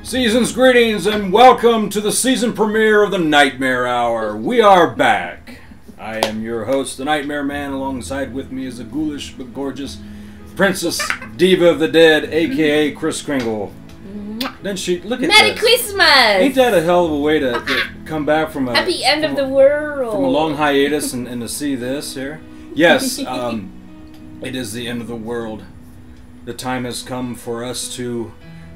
Season's greetings and welcome to the season premiere of the Nightmare Hour. We are back. I am your host, the Nightmareman. Alongside with me is the ghoulish but gorgeous Princess Diva of the Dead, aka Kris Kringle. Then she look at Merry Christmas! Ain't that a hell of a way to come back from a happy end of the world from a long hiatus and to see this here? Yes, it is the end of the world. The time has come for us to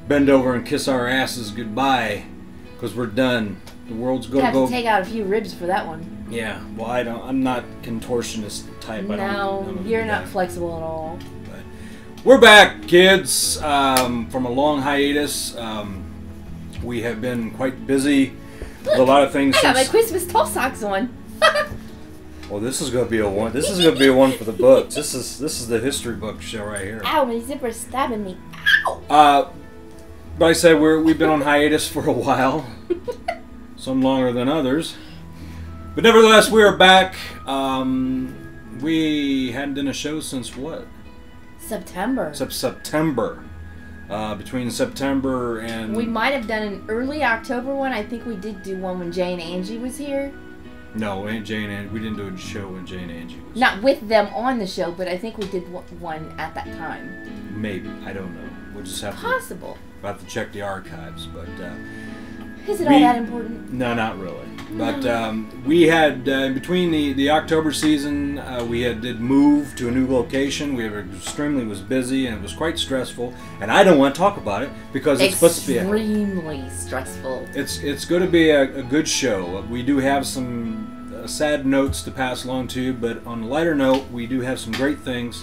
bend over and kiss our asses goodbye, because we're done. The world's gonna go. Have to take out a few ribs for that one. Yeah, well, I'm not contortionist type. No, you're not flexible at all. But we're back, kids, from a long hiatus. We have been quite busy with a lot of things. I got my Christmas tall socks on. Well, this is gonna be a one. This is gonna be a one for the books. This is the history book show right here. Ow, my zipper's stabbing me. Ow. But I said we've been on hiatus for a while, some longer than others. But nevertheless, we are back. We hadn't done a show since what? September. September. Between September and... We might have done an early October one. I think we did do one when Jay and Angie was here. No, Jay and Angie. We didn't do a show when Jay and Angie was Not with them on the show, but I think we did one at that time. Maybe. I don't know. We'll just have Possible. We'll have to check the archives, but... Is it all that important? No, not really. But we had, in between the October season, we did move to a new location. We were extremely busy, and it was quite stressful. And I don't want to talk about it, because it's supposed to be extremely stressful. It's going to be a good show. We do have some sad notes to pass along to you, but on a lighter note, we do have some great things.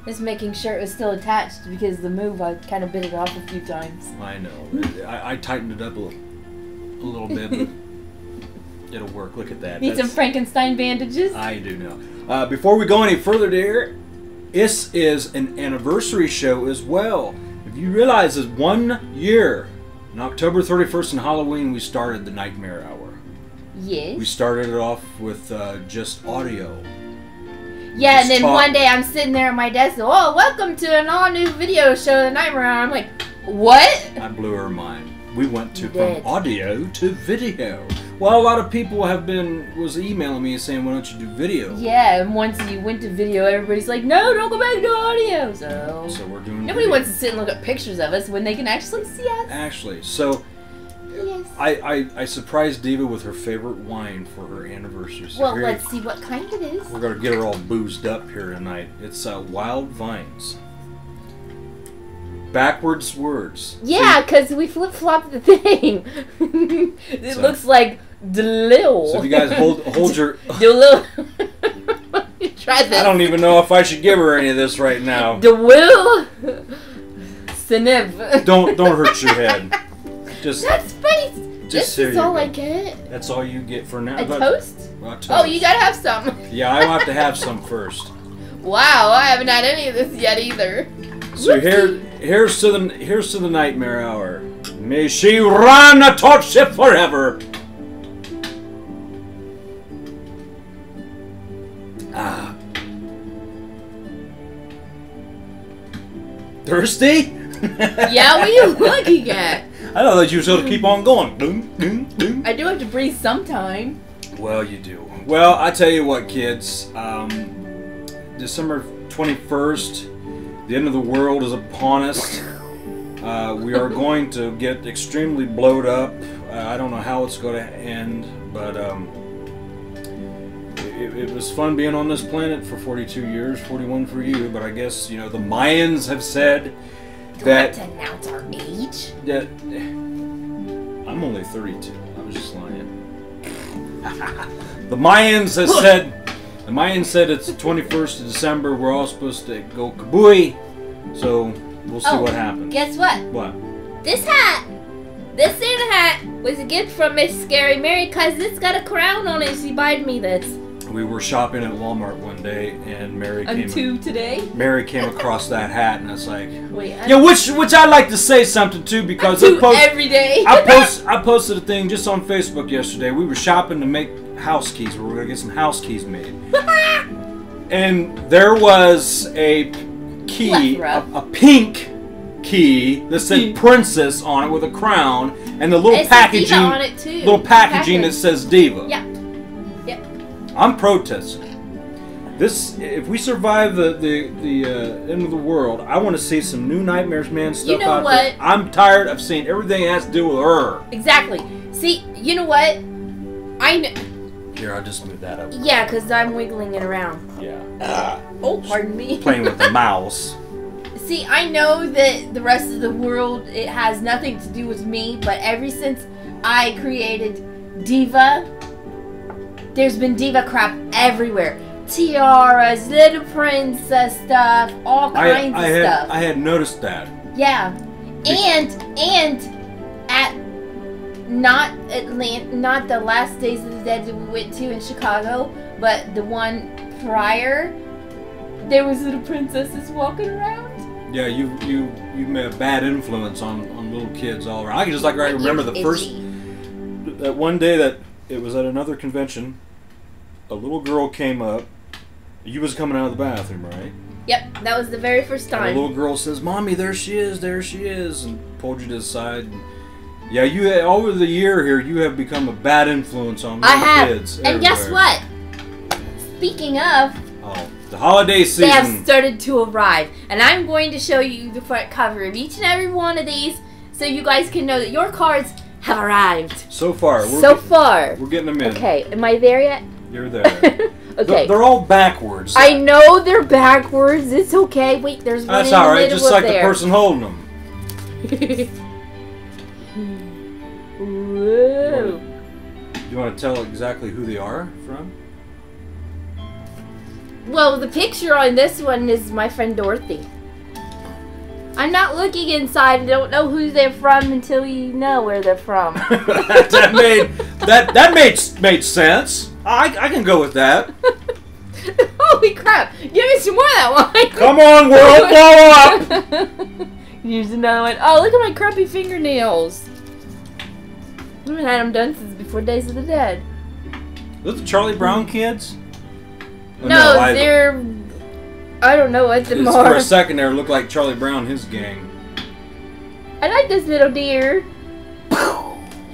Just making sure it was still attached, because the move, I kind of bit it off a few times. I know. I tightened it up a little bit, but it'll work. Look at that. Need some Frankenstein bandages? I do know. Before we go any further, dear, this is an anniversary show as well. If you realize, it's 1 year. On October 31st and Halloween, we started the Nightmare Hour. Yes. We started it off with just audio. Yeah, and then one day I'm sitting there at my desk, oh, welcome to an all-new video show, The Nightmare Hour. I'm like, what? I blew her mind. We went from audio to video. Well, a lot of people was emailing me and saying, why don't you do video? Yeah, and once you went to video, everybody's like, no, don't go back to audio. So we're doing Nobody wants to sit and look at pictures of us when they can actually see us. Actually, so... Yes. I surprised Diva with her favorite wine for her anniversary. So well, let's see what kind it is. We're going to get her all boozed up here tonight. It's Wild Vines. Backwards words. Yeah, because we flip-flopped the thing. It looks like Delil. So if you guys hold your... Delil. Try this. I don't even know if I should give her any of this right now. Delil. Sniv. Don't hurt your head. Just, that's funny. This is all I get. That's all you get for now. A toast? Toast? Oh, you gotta have some. Yeah, I will have to have some first. Wow, I haven't had any of this yet either. So here's to the Nightmare Hour. May she run a torch ship forever. Ah. Thirsty? Yeah, what are you looking at? I know that you sort of keep on going. Doom, doom, doom. I do have to breathe sometime. Well, you do. Well, I tell you what, kids. December 21st, the end of the world is upon us. We are going to get extremely blowed up. I don't know how it's going to end, but it was fun being on this planet for 42 years, 41 for you. But I guess, you know, the Mayans have said that... Don't announce our age. That I'm only 32. I was just lying. The Mayans have said... The Mayans said it's the 21st of December. We're all supposed to go kabooey. So we'll see what happens. Guess what? What? This hat! This Santa hat was a gift from Miss Scary Mary because it's got a crown on it. She bought me this. We were shopping at Walmart one day, and Mary came across that hat, and it's like, wait, yeah, which I'd like to say something to, because every day. I posted a thing just on Facebook yesterday. We were shopping to make house keys. We were gonna get some house keys made, and there was a key, a pink key that said Princess on it with a crown, and the little packaging on it too. That says Diva. Yeah. Yep. I'm protesting. If we survive the end of the world, I want to see some new Nightmareman stuff. You know out what? there. I'm tired of seeing everything that has to do with her. Exactly. See, you know what? I know. Here, I'll just move that up. Yeah, because I'm wiggling it around. Yeah. Oh, pardon me. Playing with the mouse. See, I know that the rest of the world, it has nothing to do with me, but ever since I created Diva, there's been Diva crap everywhere. Tiaras, little princess stuff, all kinds of stuff. I had noticed that. Yeah. And at not the last Days of the Dead that we went to in Chicago, but the one prior, there was little princesses walking around. Yeah, you made a bad influence on little kids all around. I can just I remember that one day that it was at another convention. A little girl came up. You was coming out of the bathroom, right? Yep, that was the very first time. And the little girl says, "Mommy, there she is, and pulled you to the side. And yeah, over the year here, you have become a bad influence on little kids. And guess what? Speaking of, the holiday season. They have started to arrive, and I'm going to show you the front cover of each and every one of these, so you guys can know that your cards have arrived. So far, we're getting them in. Okay, am I there yet? You're there. Okay. They're all backwards. I know they're backwards. It's okay. Wait, there's one That's in the all right. middle Just like there. the person holding them. Whoa. You want to tell exactly who they are from? Well, the picture on this one is my friend Dorothy. I'm not looking inside. I don't know who they're from until you know where they're from. that made sense. I can go with that. Holy crap! Give me some more of that wine. Come on, world, blow up. Here's another one. Oh, look at my crappy fingernails. I haven't had them done since before Days of the Dead. Those the Charlie Brown kids? No, they're... I don't know what them are. For a second there, it looked like Charlie Brown and his gang. I like this little deer.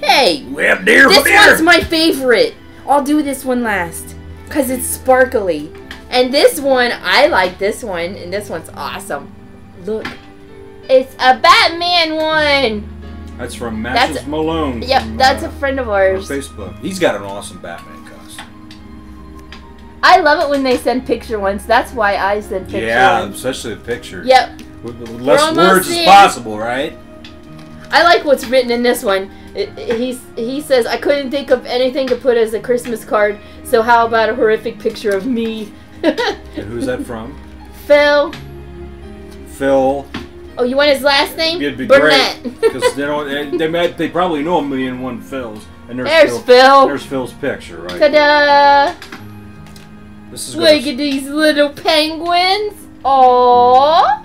Hey! We have deer This one's my favorite. I'll do this one last. Because it's sparkly. And this one, I like this one. And this one's awesome. Look. It's a Batman one. That's from Matches Malone. Yep, that's a friend of ours. On Facebook. He's got an awesome Batman costume. I love it when they send picture ones. That's why I send picture ones. Especially the pictures. Yep. With less words as possible, right? I like what's written in this one. He says, I couldn't think of anything to put as a Christmas card, so how about a horrific picture of me? And who's that from? Phil. Phil. Oh, you want his last name? It'd be Burnett. Because they probably know 1,000,001 Phils. And there's Phil. There's Phil's picture, right? Ta-da! This is look at these little penguins. Aww.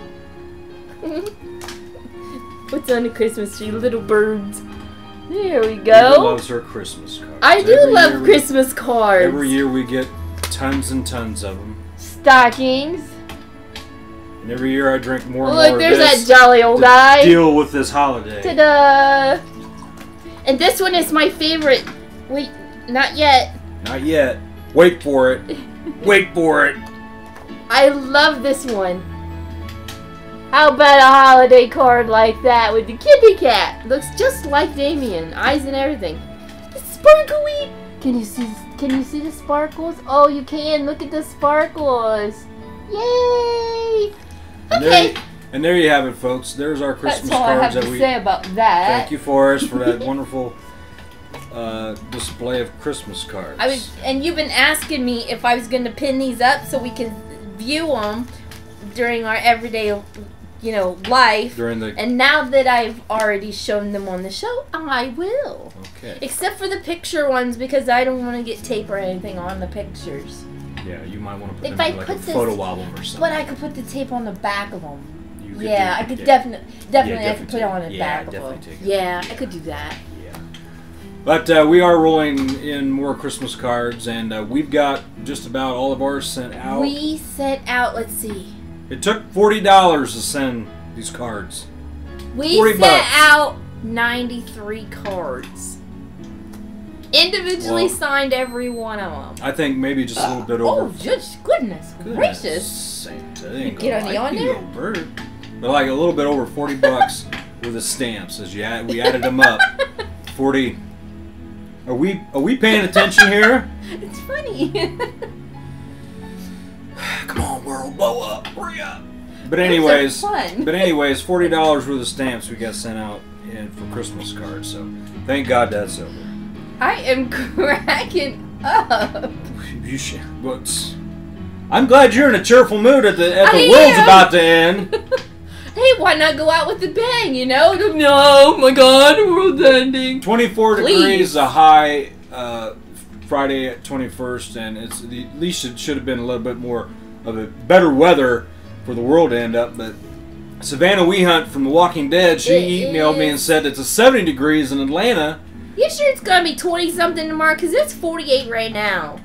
What's on the Christmas tree? Little birds. There we go. Eva loves her Christmas cards. I do love Christmas cards. Every year we get tons and tons of them. Stockings. And every year I drink more and more of this. Look, there's that jolly old guy. Deal with this holiday. Ta-da! And this one is my favorite. Wait, not yet. Not yet. Wait for it. Wait for it. I love this one. How about a holiday card like that with the kitty cat? Looks just like Damien, eyes and everything. It's sparkly. Can you see the sparkles? Oh, you can. Look at the sparkles. Yay! Okay. And there you have it, folks. There's our Christmas cards. That's all I have to say about that. Thank you, Forrest, for that wonderful display of Christmas cards. And you've been asking me if I was going to pin these up so we can view them during our everyday you know, life. During the... And now that I've already shown them on the show, I will. Okay. Except for the picture ones, because I don't want to get tape or anything on the pictures. Yeah, you might want to put If them I in like put a this, photo album or something. But I could put the tape on the back of them. Yeah, I could definitely I could put it on the back of definitely them. take it. Yeah, I could do that. Yeah. But we are rolling in more Christmas cards, and we've got just about all of ours sent out. We sent out, let's see. It took $40 to send these cards. We sent out 93 cards. Individually signed every one of them. I think maybe just a little bit over. Oh, just goodness gracious. Saint. Get on the on there? Bird. But like a little bit over $40 with the stamps as we added them up. 40. Are we paying attention here? It's funny. Come on, world, blow up, hurry up. But anyways, $40 worth of stamps we got sent out for Christmas cards. So thank God that's over. I am cracking up. You should. I'm glad you're in a cheerful mood at the world's about to end. Hey, why not go out with a bang, you know? No, oh my God, the world's ending. 24 degrees, a high Friday at 21st, and at least it should have been a little bit more of a better weather for the world to end up. But Savannah Wehunt from The Walking Dead, she emailed me and said it's 70 degrees in Atlanta. You sure it's gonna be 20-something tomorrow? Because it's 48 right now.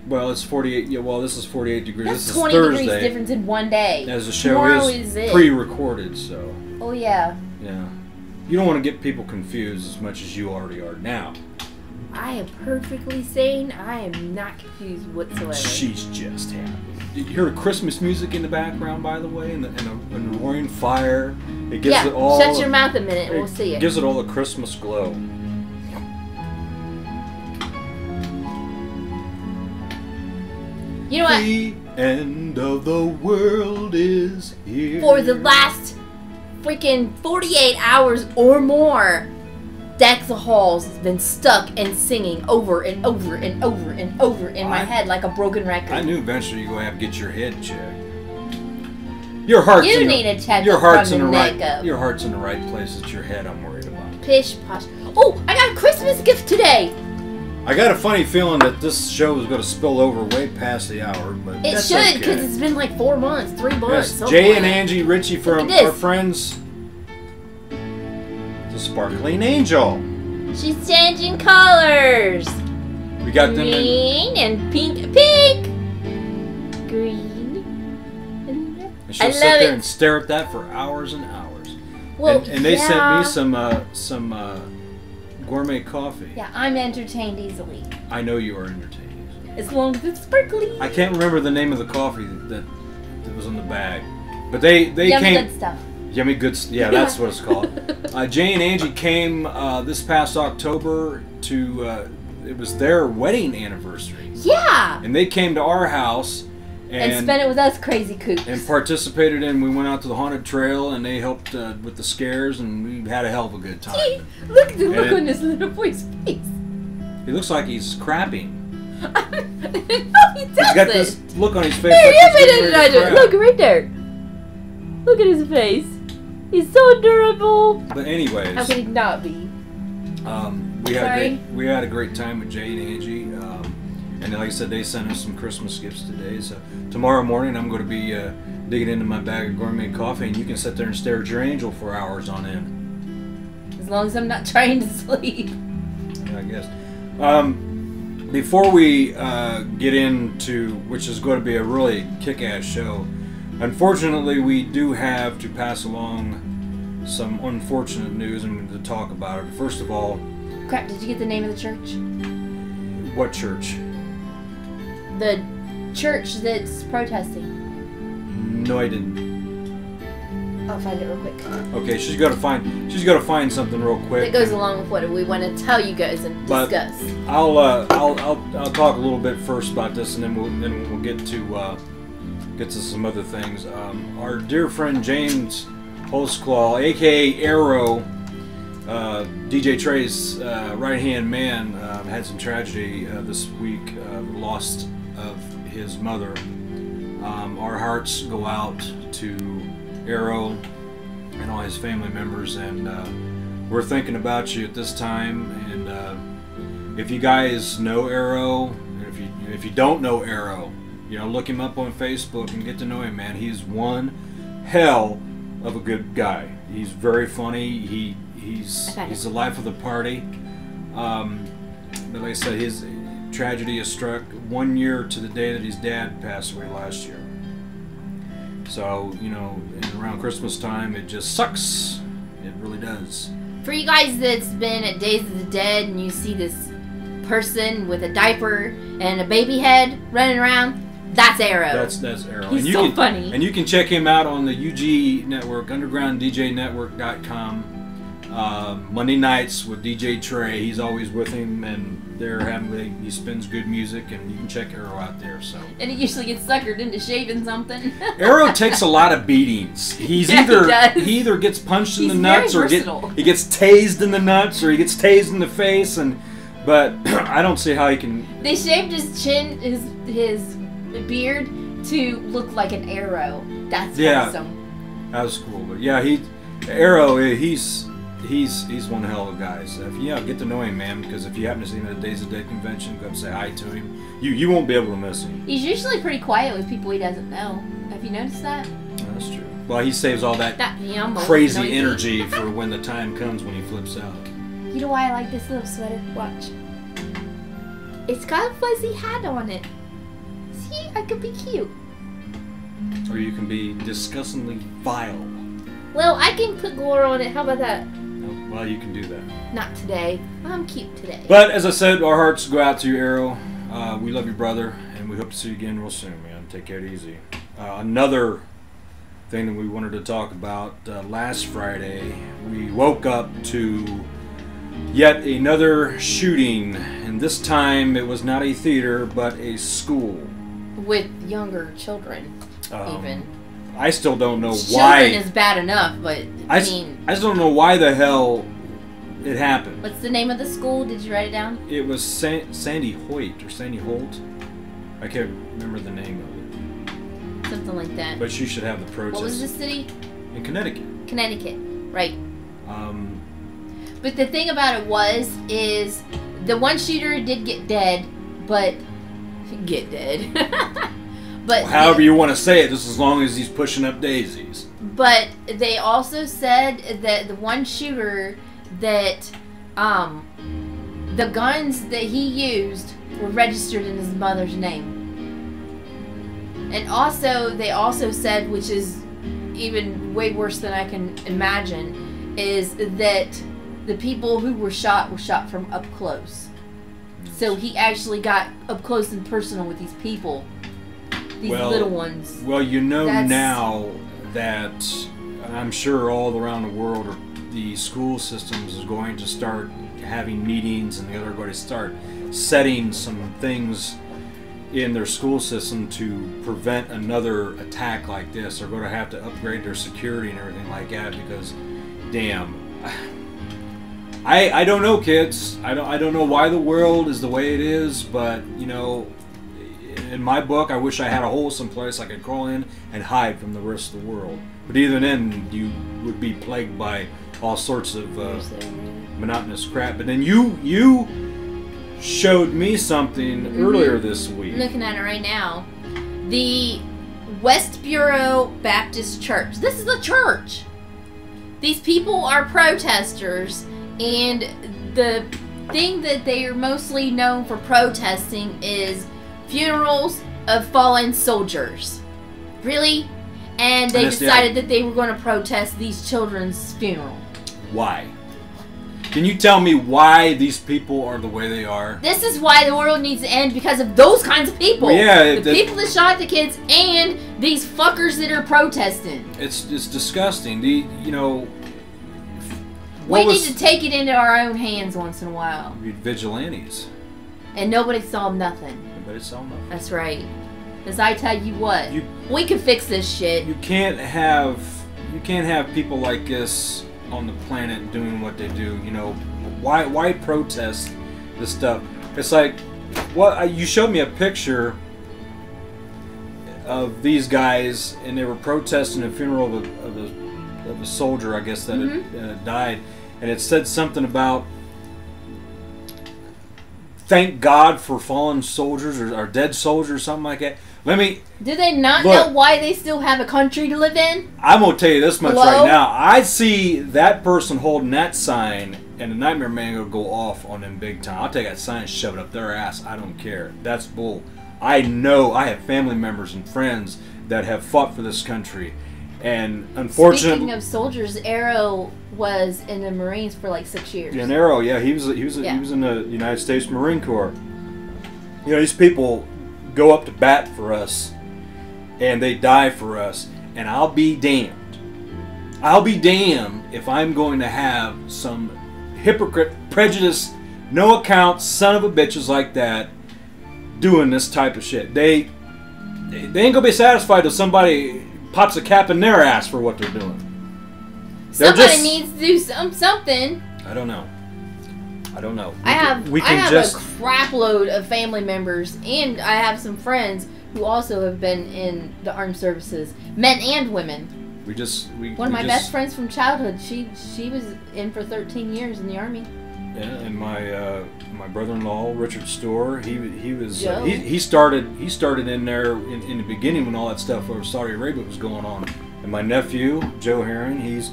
Well, it's 48. Yeah, well, this is 48 degrees. That's this 20 is Thursday. degrees difference in one day. As the show Tomorrow is it. pre-recorded, so. Oh, yeah. Yeah. You don't want to get people confused as much as you already are now. I am perfectly sane. I am not confused whatsoever. She's just happy. You hear the Christmas music in the background, by the way, and the roaring fire. It gives it all. Shut your mouth a minute and we'll see it. Gives it all the Christmas glow. You know what? The end of the world is here. For the last freaking 48 hours or more, Daxa Halls has been stuck and singing over and over and over and over in my head like a broken record. I knew eventually you're going to have to get your head checked. Your heart's you in need a check your heart's from in the right. neck up. Your heart's in the right place. It's your head I'm worried about. Pish posh. Oh, I got a Christmas gift today. I got a funny feeling that this show is going to spill over way past the hour, but it that's should because okay. it's been like 4 months, 3 months. Yes, Jay and Angie Ritchie from our friends, the Sparkling Angel. She's changing colors. We got them green and pink, pink, green. And she'll sit there and stare at that for hours and hours. Well, and they sent me some gourmet coffee. Yeah, I'm entertained easily. I know you are entertained easily. As long as it's sparkly. I can't remember the name of the coffee that was in the bag, but they Yummy came. Good stuff. Yummy good. Yeah, that's what it's called. Jay and Angie came this past October to. It was their wedding anniversary. Yeah. And they came to our house. And spent it with us crazy coops. And participated in. We went out to the haunted trail, and they helped with the scares, and we had a hell of a good time. Look at the look on this little boy's face. He looks like he's crapping. No, he doesn't. He's got this look on his face. Hey, look right there. Look at his face. He's so adorable. But anyways, how could he not be? We had a great time with Jay and Angie. And like I said, they sent us some Christmas gifts today. So tomorrow morning, I'm going to be digging into my bag of gourmet coffee, and you can sit there and stare at your angel for hours on end. As long as I'm not trying to sleep. I guess. Before we get into, which is going to be a really kick-ass show, unfortunately, we do have to pass along some unfortunate news and to talk about it. First of all... Crap, did you get the name of the church? What church? The church that's protesting. No, I didn't. I'll find it real quick. Okay, she's got to find something real quick. That goes along with what we want to tell you guys and discuss. I'll talk a little bit first about this, and then we'll get to some other things. Our dear friend James Holtzclaw, aka Arrow, DJ Trey's right-hand man, had some tragedy this week. Lost of his mother. Our hearts go out to Arrow and all his family members, and we're thinking about you at this time. And if you guys know Arrow, and if you don't know Arrow, you know, look him up on Facebook and get to know him, man. He's one hell of a good guy. He's very funny. He's the life of the party. But like I said, his tragedy has struck 1 year to the day that his dad passed away last year. So, you know, around Christmas time, it just sucks. It really does. For you guys that's been at Days of the Dead and you see this person with a diaper and a baby head running around, that's Arrow. That's Arrow. He's so funny. And you can check him out on the UG Network, UndergroundDJNetwork.com. Monday nights with DJ Trey. He's always with him, and he spins good music, and you can check Arrow out there. So. And he usually gets suckered into shaving something. Arrow takes a lot of beatings. He either gets punched in the nuts, or he gets tased in the nuts, or he gets tased in the face, but I don't see how he can. They shaved his chin, his beard to look like an arrow. That's awesome. That was cool. But yeah, Arrow, he's one hell of a guy. So get to know him, man, because if you happen to see him at the Days of the Dead convention, go up and say hi to him. You won't be able to miss him. He's usually pretty quiet with people he doesn't know. Have you noticed that? That's true. Well, he saves all that crazy energy for when the time comes when he flips out. You know why I like this little sweater? Watch. It's got a fuzzy hat on it. See, I could be cute. Or you can be disgustingly vile. Well, I can put gore on it. How about that? Well, you can do that. Not today. I'm cute today. But as I said, our hearts go out to you, Arrow. We love you, brother, and we hope to see you again real soon, man. Take care easy. Another thing that we wanted to talk about, last Friday, we woke up to yet another shooting, and this time it was not a theater, but a school. With younger children, even. I still don't know why. Children is bad enough, but I just don't know why the hell it happened. What's the name of the school? Did you write it down? It was Sandy Hoyt or Sandy Holt. I can't remember the name of it. Something like that. But she should have the protest. What was the city? In Connecticut. Connecticut, right. But the thing about it is the one shooter did get dead, but But however you want to say it, just as long as he's pushing up daisies. But they also said that the one shooter that the guns that he used were registered in his mother's name. And they also said, which is even way worse than I can imagine, is that the people who were shot from up close. So he actually got up close and personal with these people. These little ones. Well, you know now that I'm sure all around the world the school systems is going to start having meetings, and they're going to start setting some things in their school system to prevent another attack like this. They're going to have to upgrade their security and everything like that, because damn, I don't know, kids. I don't know why the world is the way it is, but you know, in my book, I wish I had a hole someplace I could crawl in and hide from the rest of the world. But even then, you would be plagued by all sorts of monotonous crap. But then you showed me something earlier this week. I'm looking at it right now. The West Bureau Baptist Church. This is a church. These people are protesters, and the thing that they are mostly known for protesting is funerals of fallen soldiers. Really? And they decided that they were going to protest these children's funeral. Why? Can you tell me why these people are the way they are? This is why the world needs to end, because of those kinds of people. Well, yeah, the people that shot the kids and these fuckers that are protesting. It's disgusting. We need to take it into our own hands once in a while. Vigilantes. And nobody saw nothing. Nobody saw nothing. That's right. Because I tell you what, we can fix this shit. You can't have people like this on the planet doing what they do. You know, why protest this stuff? It's like, you showed me a picture of these guys, and they were protesting a funeral of a soldier, I guess, that had died, and it said something about thank God for fallen soldiers or dead soldiers or something like that. Do they not know why they still have a country to live in? I'm going to tell you this much Hello? right now. I see that person holding that sign, and the Nightmare Man will go off on them big time. I'll take that sign and shove it up their ass. I don't care. That's bull. I know I have family members and friends that have fought for this country. And unfortunately... Speaking of soldiers, Arrow was in the Marines for like 6 years. Yeah, Arrow, yeah. He was in the United States Marine Corps. You know, these people go up to bat for us, and they die for us, and I'll be damned. I'll be damned if I'm going to have some hypocrite, prejudiced, no account, son of a bitches like that doing this type of shit. They ain't gonna be satisfied if somebody pops a cap in their ass for what they're doing. Somebody needs to do something. I don't know. I have a crap load of family members, and I have some friends who also have been in the armed services, men and women. One of my best friends from childhood, she was in for 13 years in the Army. Yeah, and my brother-in-law Richard Storr, he was he started in there in the beginning when all that stuff over Saudi Arabia was going on. And my nephew Joe Heron, he's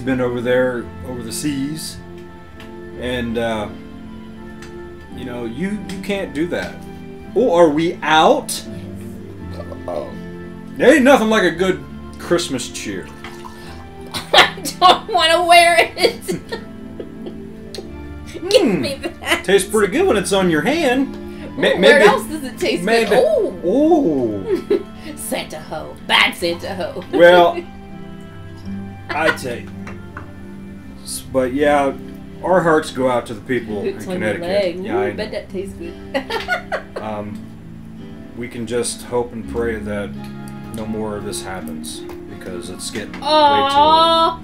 been over there over the seas. And, you know, you can't do that. Oh, are we out? There ain't nothing like a good Christmas cheer. I don't want to wear it. Give me that. Tastes pretty good when it's on your hand. Where else does it taste good? Ooh. Santa ho. Bad Santa ho. Well, I tell you. But, yeah... Our hearts go out to the people in Connecticut. Yeah, I bet that tastes good. We can just hope and pray that no more of this happens because it's getting way too old.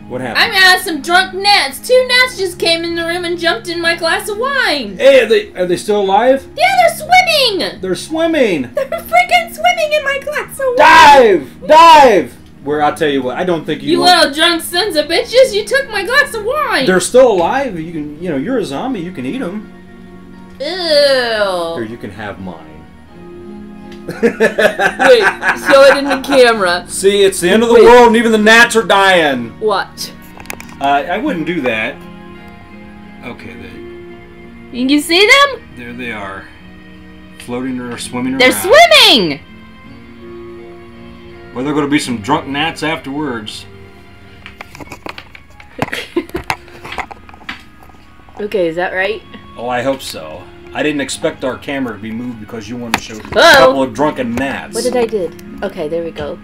What happened? I'm out of some drunk gnats. 2 gnats just came in the room and jumped in my glass of wine. Hey, are they still alive? Yeah, they're swimming. They're swimming. They're freaking swimming in my glass of wine. Dive! Dive! Where I'll tell you what, I don't think you little drunk sons of bitches, you took my glass of wine. They're still alive. You can, you're a zombie. You can eat them. Ew. Or you can have mine. Wait, show it in the camera. See, it's the end of the world, and even the gnats are dying. Watch. I wouldn't do that. Okay, you can see them? There they are, floating or swimming around. They're swimming. Well, there are going to be some drunk gnats afterwards. Okay, is that right? Oh, I hope so. I didn't expect our camera to be moved because you wanted to show a couple of drunken gnats. What did I do? Okay, there we go.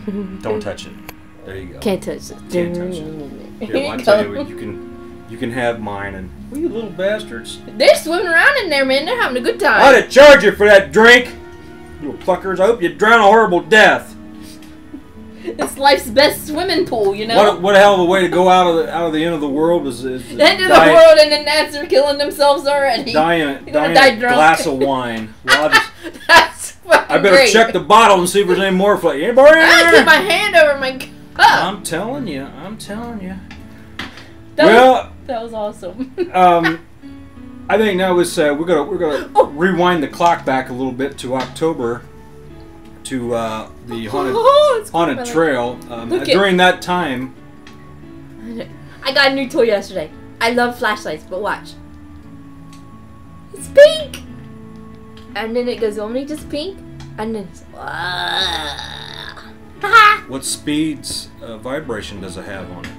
Don't touch it. There you go. Can't touch it. Can't touch it. Here, well, I'll tell you what, you can have mine. And well, you little bastards. They're swimming around in there, man. They're having a good time. I'd charge you for that drink. You little fuckers. I hope you drown a horrible death. It's life's best swimming pool, you know. What a hell of a way to go out of the end of the world is the end of the world, and the gnats are killing themselves already. Dying a glass of wine. Well, That's fucking I better great. check the bottle and see if there's any more for you. Anybody? I put my hand over my cup. I'm telling you. That was awesome. I think now we're gonna rewind the clock back a little bit to October. To the haunted trail. During that time, I got a new toy yesterday. I love flashlights, but watch. It's pink, and then it goes only just pink, and then it's what speeds vibration does it have on it?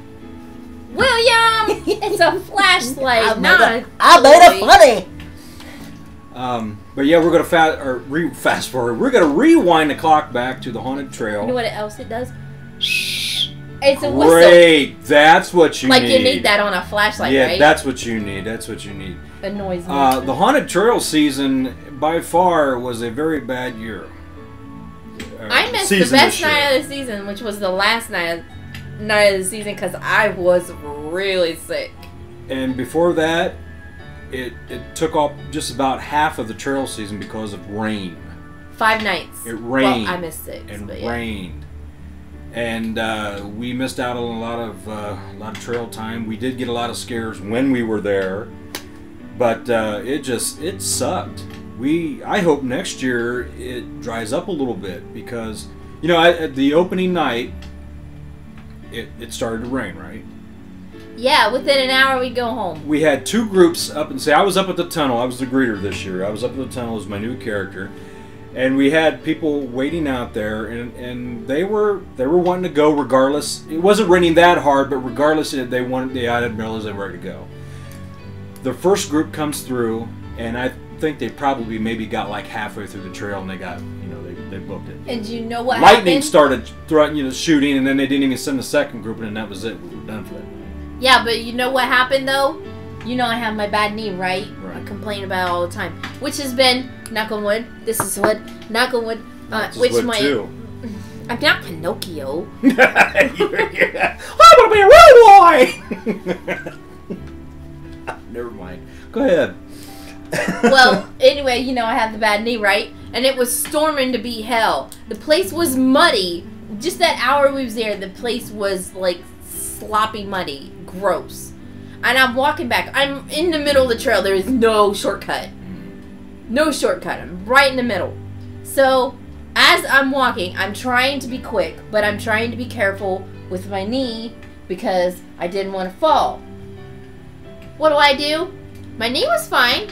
William, it's a flashlight. I made it funny. But yeah, we're gonna fast forward. We're gonna rewind the clock back to the haunted trail. You know what else it does? It's a whistle. Great, that's what you need. Like you need that on a flashlight, right? Yeah, that's what you need. Annoys me. The haunted trail season by far was a very bad year. I missed the best night of the season, which was the last night of the season because I was really sick. And before that, it took off just about half of the trail season because of rain. 5 nights. It rained. Well, I missed 6. And but yeah. rained. And we missed out on a lot of trail time. We did get a lot of scares when we were there, but it sucked. I hope next year it dries up a little bit because at the opening night it started to rain, right? Yeah, within an hour we go home. We had 2 groups up and say I was up at the tunnel. I was the greeter this year. I was up at the tunnel as my new character. And we had people waiting out there, and they were wanting to go regardless. It wasn't raining that hard, but regardless, they didn't realize they were ready to go. The first group comes through, and I think they probably maybe got like halfway through the trail, and they got they booked it. And you know what Lightning happened? started throwing shooting, and then they didn't even send the second group, and then that was it. We were done for that night. Yeah, but you know what happened though? I have my bad knee, right? Right. I complain about it all the time, which has been knock on wood. This is wood. Knock on wood. Which wood my too. I'm not Pinocchio. I want to be a real boy. Never mind. Go ahead. Well, anyway, I had the bad knee, right? And it was storming to be hell. The place was muddy. Just that hour we was there, the place was like sloppy muddy, gross. And I'm walking back. I'm in the middle of the trail. There is no shortcut. No shortcut. I'm right in the middle. So, as I'm walking, I'm trying to be quick, but I'm trying to be careful with my knee because I didn't want to fall. What do? My knee was fine.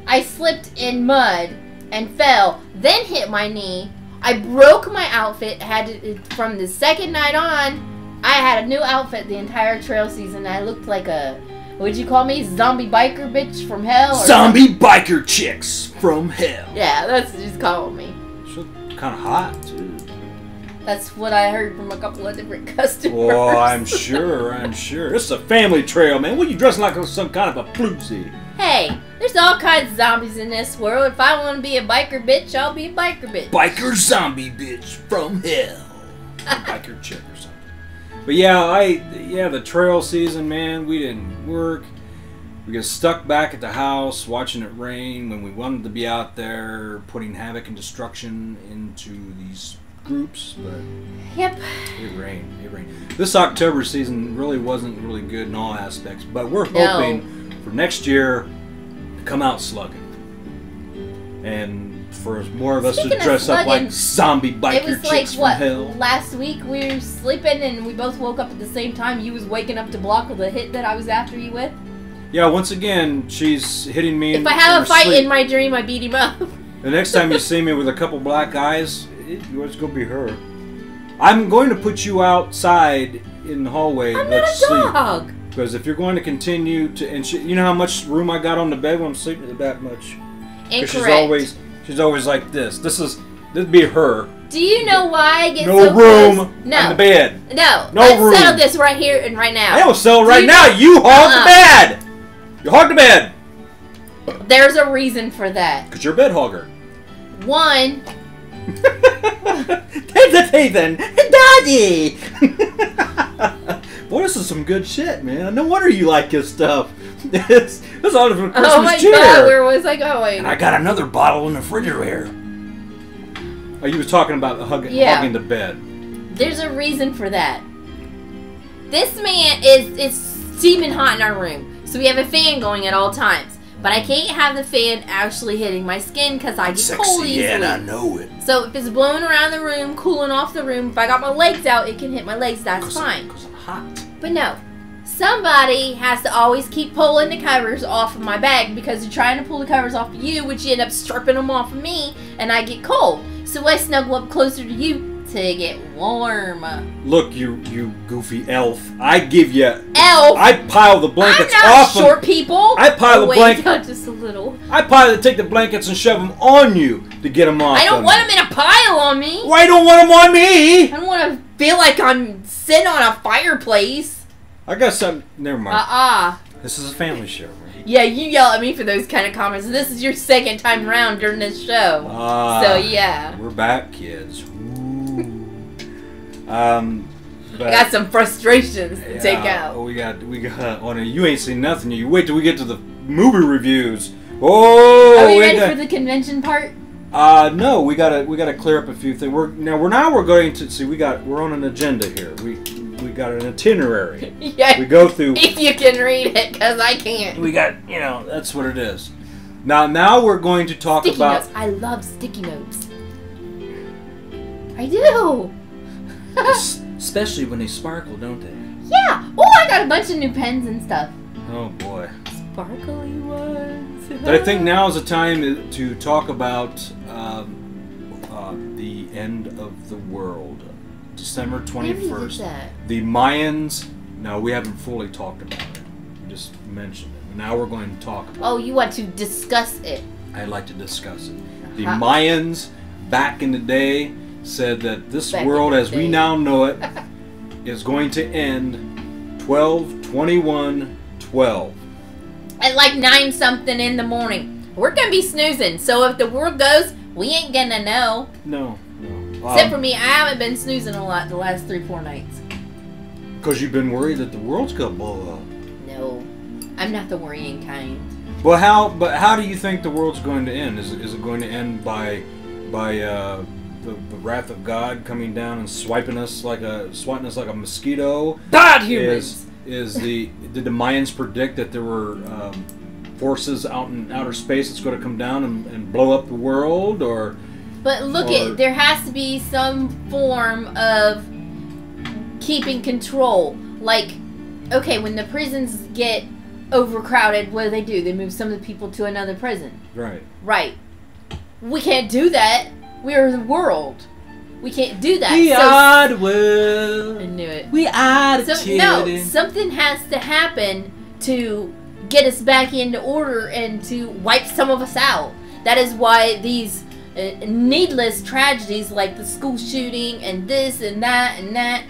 I slipped in mud and fell, then hit my knee. I broke my outfit. From the second night on, I had a new outfit the entire trail season. I looked like what'd you call me? Zombie biker bitch from hell? Zombie biker chicks from hell. Yeah, that's what you just called me. She's kind of hot, too. That's what I heard from a couple of different customers. Well, I'm sure. This is a family trail, man. What are you dressing like some kind of a floozy? Hey, there's all kinds of zombies in this world. If I want to be a biker bitch, I'll be a biker bitch. Biker zombie bitch from hell. Biker chick or something. But yeah, the trail season, man, we didn't work. We got stuck back at the house watching it rain when we wanted to be out there putting havoc and destruction into these groups, but yep, it rained. This October season really wasn't really good in all aspects, but we're hoping for next year to come out slugging. And for more of us to dress up like zombie biker chicks from hell. Last week we were sleeping and we both woke up at the same time. You was waking up to block the hit that I was after you with. Yeah, once again, she's hitting me. If I have a fight in my dream, I beat him up. The next time you see me with a couple black eyes, it's going to be her. I'm going to put you outside in the hallway. I'm not a dog. Because if you're going to continue to, and you know how much room I got on the bed when I'm sleeping? That much. Incorrect. She's always like this. This be her. Do you know why I get no so room close? on the bed. No. Let's room. Settle this right here and right now. I don't settle right now. You hog the bed. You hog the bed. There's a reason for that. Because you're a bed hogger. One. Hey then, Daddy. Boy, this is some good shit, man. No wonder you like this stuff. It's all from Christmas Oh my cheer. God, where was I going? And I got another bottle in the refrigerator. Oh, you was talking about hogging the bed. There's a reason for that. This man is steaming hot in our room, so we have a fan going at all times. But I can't have the fan actually hitting my skin because I get cold easily. Yeah, and I know it. So if it's blowing around the room, cooling off the room, if I got my legs out, it can hit my legs. That's fine. Because I'm hot. But no. Somebody has to always keep pulling the covers off of my bag because they're trying to pull the covers off of you, which you end up stripping them off of me, and I get cold. So I snuggle up closer to you to get warm. Look, you goofy elf. I give you... Elf? I pile the blankets I'm not off short people. I pile the blankets... just a little. I take the blankets and shove them on you to get them off. I don't want them in a pile on me. Why don't want them on me? I don't want to feel like I'm sitting on a fireplace. I got something... Never mind. This is a family show, right? Yeah, you yell at me for those kind of comments. This is your second time around during this show. So, yeah. We're back, kids. But I got some frustrations to take out. We got on it. You ain't seen nothing. You wait till we get to the movie reviews. Oh, are we ready for the convention part? No, we gotta clear up a few things. We're going to see. We're on an agenda here. We got an itinerary. Yeah. We go through. If you can read it, because I can't. We got, that's what it is. Now we're going to talk Sticky about. notes. I love sticky notes. I do. Especially when they sparkle, don't they? Yeah. Oh, I got a bunch of new pens and stuff. Oh boy. Sparkly ones. But I think now is the time to talk about the end of the world, December 21st. The Mayans. No, we haven't fully talked about it. We just mentioned it. Now we're going to talk about it. Oh, you want to discuss it? I'd like to discuss it. The Mayans, back in the day, said that this world as we now know it is going to end 12/21/12. At like 9 something in the morning. We're gonna be snoozing, so if the world goes, we ain't gonna know. No. Except for me, I haven't been snoozing a lot the last 3-4 nights. Because you've been worried that the world's gonna blow up. No, I'm not the worrying kind. Well, how do you think the world's going to end? Is it going to end by the wrath of God coming down and swiping us like a mosquito? Bad humans. Did the Mayans predict that there were forces out in outer space that's going to come down and blow up the world, or? But there has to be some form of keeping control. Like, okay, when the prisons get overcrowded, what do? They move some of the people to another prison. Right. Right. We can't do that. We are the world. We can't do that. We are the world. I knew it. We are the children. No, something has to happen to get us back into order and to wipe some of us out. That is why these needless tragedies like the school shooting and this and that and that.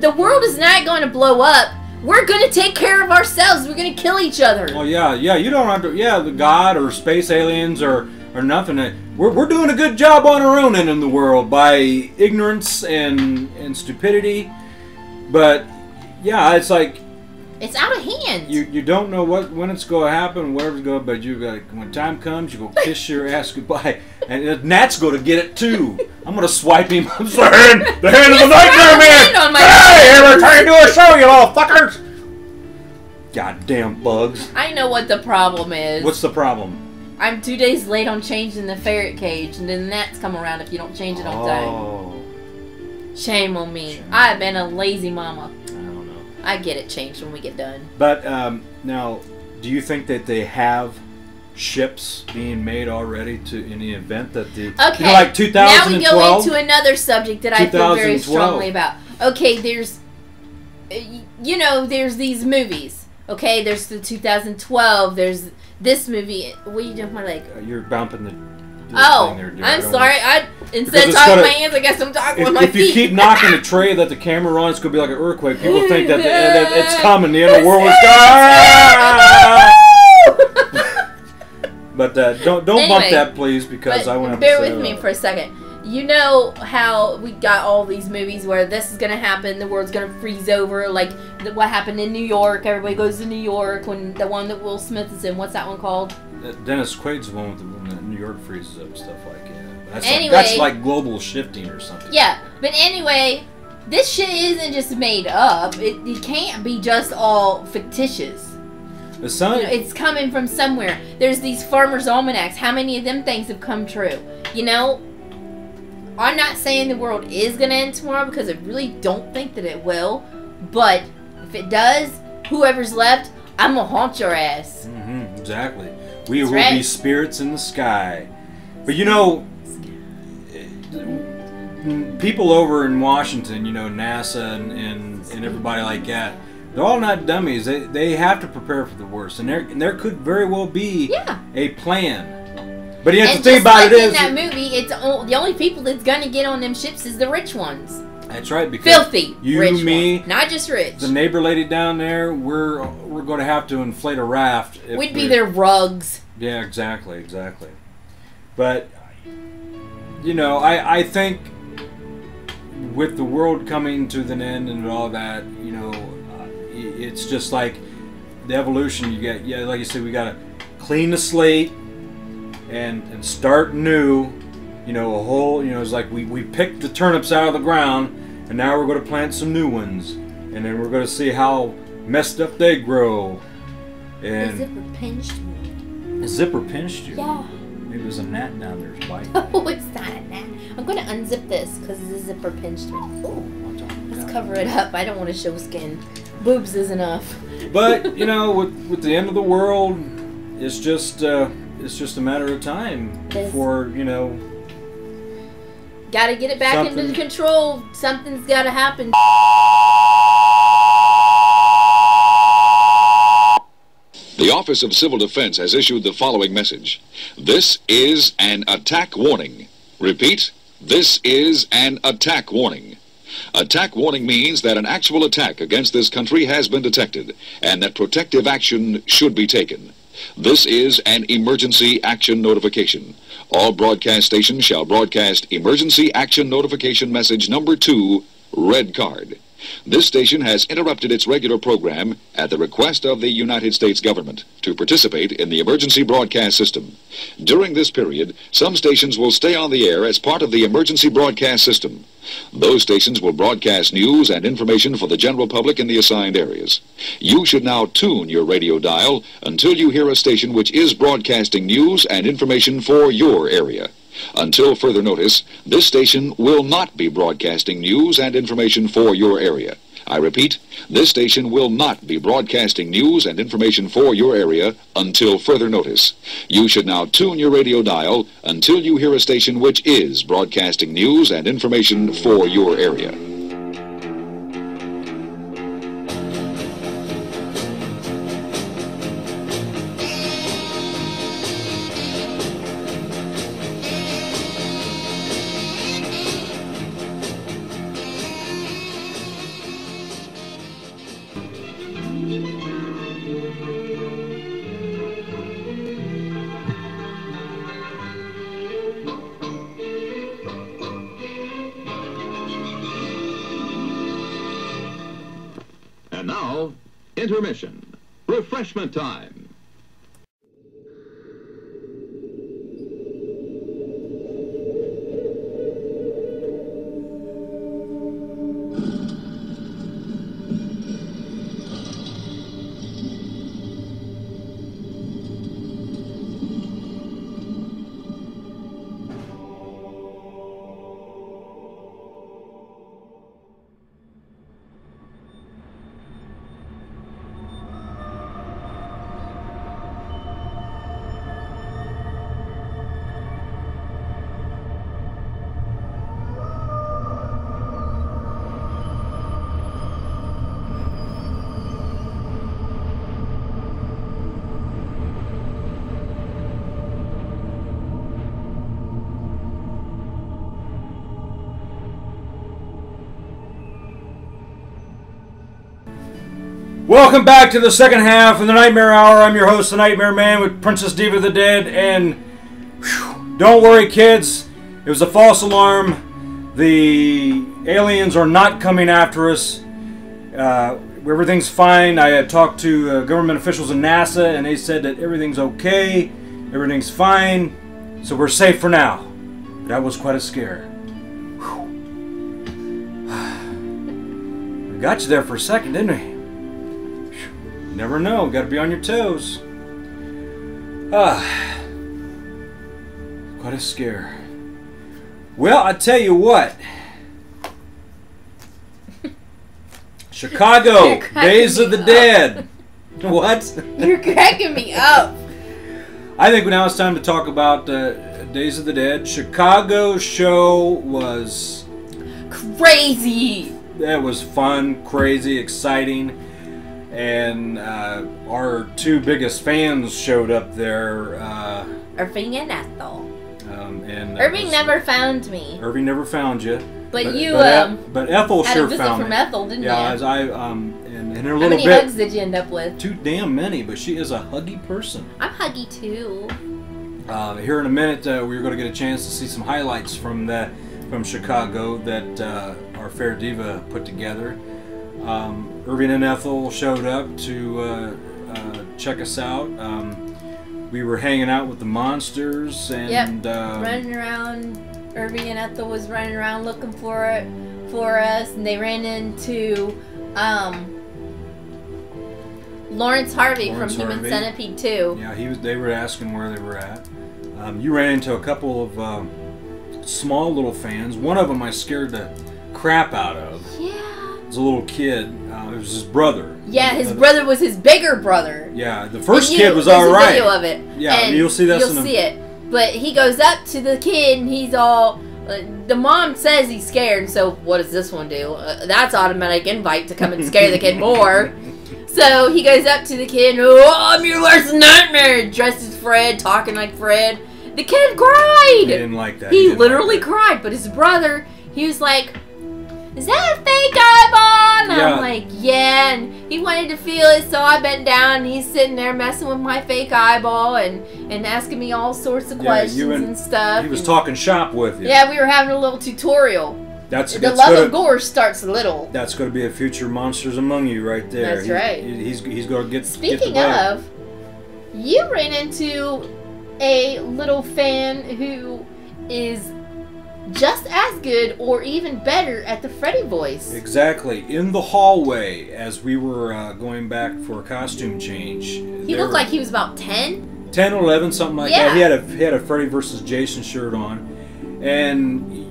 The world is not going to blow up. We're going to take care of ourselves. We're going to kill each other. Oh yeah. You don't have to. Yeah, the God or space aliens or nothing. We're doing a good job on our own end in the world by ignorance and stupidity. But yeah, it's like it's out of hand. You don't know when it's going to happen, whatever's going. But when time comes, you go kiss your ass goodbye, and Nat's going to get it too. I'm going to swipe him. I'm saying the hand of the Nightmareman. Hey, we're trying to do a show, you little fuckers. Goddamn bugs. I know what the problem is. What's the problem? I'm 2 days late on changing the ferret cage, and then the gnats come around if you don't change it on time. Shame on me. I've been a lazy mama. I don't know. I get it changed when we get done. But now, do you think that they have ships being made already in the event that the like 2012? Now we go into another subject that I feel very strongly about. Okay, there's these movies. Okay, there's the 2012. There's this movie. What are you doing with my leg? You're bumping the Oh, thing there, dude. I'm sorry. Instead of talking with my hands, I guess I'm talking with my feet. If you keep knocking the tray that the camera on, it's going to be like an earthquake. People think that it's coming. The end of the world is coming. But don't bump that, please, because I want to bear with me for a second. You know how we got all these movies where this is going to happen, the world's going to freeze over, like what happened in New York. Everybody goes to New York when the one that Will Smith is in. What's that one called? Dennis Quaid's the one with when New York freezes up, stuff like that. That's like global shifting or something. Yeah, but anyway, this shit isn't just made up. It can't be just all fictitious. It's coming from somewhere. There's these farmers' almanacs. How many of them things have come true? I'm not saying the world is going to end tomorrow because I really don't think that it will. But if it does, whoever's left, I'm going to haunt your ass. Mm-hmm, exactly. We will be spirits in the sky. But people over in Washington, NASA and everybody like that, they're all not dummies. They have to prepare for the worst. And there could very well be a plan. But you have to think about it is... in that movie, the only people that's going to get on them ships is the rich ones. That's right, because filthy rich me, ones, not just rich. The neighbor lady down there, we're going to have to inflate a raft. We'd be their rugs. Yeah, exactly. But, I think with the world coming to an end and all that, it's just like the evolution you get. Yeah, like you said, we got to clean the slate. and start new. You know, a whole, you know, it's like we picked the turnips out of the ground, and now we're going to plant some new ones, and then we're going to see how messed up they grow. And the zipper pinched me. the zipper pinched you? Yeah. Maybe there's a gnat down there biting. Oh, it's not a gnat. I'm going to unzip this because the zipper pinched me. Ooh. Let's cover it up. I don't want to show skin. Boobs is enough. But, you know, with the end of the world, it's just a matter of time before, you know... Gotta get it back into control. Something's gotta happen. The Office of Civil Defense has issued the following message. This is an attack warning. Repeat, this is an attack warning. Attack warning means that an actual attack against this country has been detected and that protective action should be taken. This is an emergency action notification. All broadcast stations shall broadcast emergency action notification message number 2, red card. This station has interrupted its regular program at the request of the United States government to participate in the emergency broadcast system. During this period, some stations will stay on the air as part of the emergency broadcast system. Those stations will broadcast news and information for the general public in the assigned areas. You should now tune your radio dial until you hear a station which is broadcasting news and information for your area. Until further notice, this station will not be broadcasting news and information for your area. I repeat, this station will not be broadcasting news and information for your area until further notice. You should now tune your radio dial until you hear a station which is broadcasting news and information for your area. And now, intermission. Refreshment time. Welcome back to the second half of the Nightmare Hour. I'm your host, the Nightmareman, with Princess Diva the Dead. And don't worry, kids. It was a false alarm. The aliens are not coming after us. Everything's fine. I had talked to government officials in NASA, and they said that everything's okay. Everything's fine. So we're safe for now. That was quite a scare. We got you there for a second, didn't we? Never know. Got to be on your toes. Quite a scare. Well, I tell you what. Chicago, Days of the Dead. What? You're cracking me up. I think now it's time to talk about Days of the Dead. Chicago show was crazy. That was fun, crazy, exciting. And our two biggest fans showed up there. Irving and Ethel. Irving never found me. Irving never found you. But Ethel had sure a visit found from me. Ethel, didn't yeah, you? as in her How little many bit. hugs did you end up with? Too damn many, but she is a huggy person. I'm huggy too. Here in a minute, we're going to get a chance to see some highlights from Chicago that our fair diva put together. Irving and Ethel showed up to check us out. we were hanging out with the monsters and running around. Harvey and Ethel was running around looking for us, and they ran into Lawrence Harvey from Human Centipede 2. Yeah, they were asking where they were at. You ran into a couple of small little fans. One of them I scared the crap out of. Yeah. It was a little kid. It was his brother. Yeah, his brother was his bigger brother. Yeah, the first kid was all right. There's a video of it. Yeah, and you'll see that. You'll see it. But he goes up to the kid, and he's all... the mom says he's scared, so what does this one do? That's automatic invite to come and scare the kid more. So he goes up to the kid, oh, I'm your worst nightmare, dressed as Fred, talking like Fred. The kid cried! He didn't like that. He literally cried, but his brother, he was like, is that a fake eyeball? And I'm like, yeah, and he wanted to feel it, so I bent down, and he's sitting there messing with my fake eyeball and asking me all sorts of questions and stuff. He was talking shop with you. Yeah, we were having a little tutorial. The love of gore starts little. That's going to be a future Monsters Among You right there. That's right. He's going to get. Speaking of, you ran into a little fan who is just as good or even better at the Freddy voice. Exactly. In the hallway as we were going back for a costume change. He looked like he was about 10? 10 or 11, something like that. He had a Freddy vs. Jason shirt on. And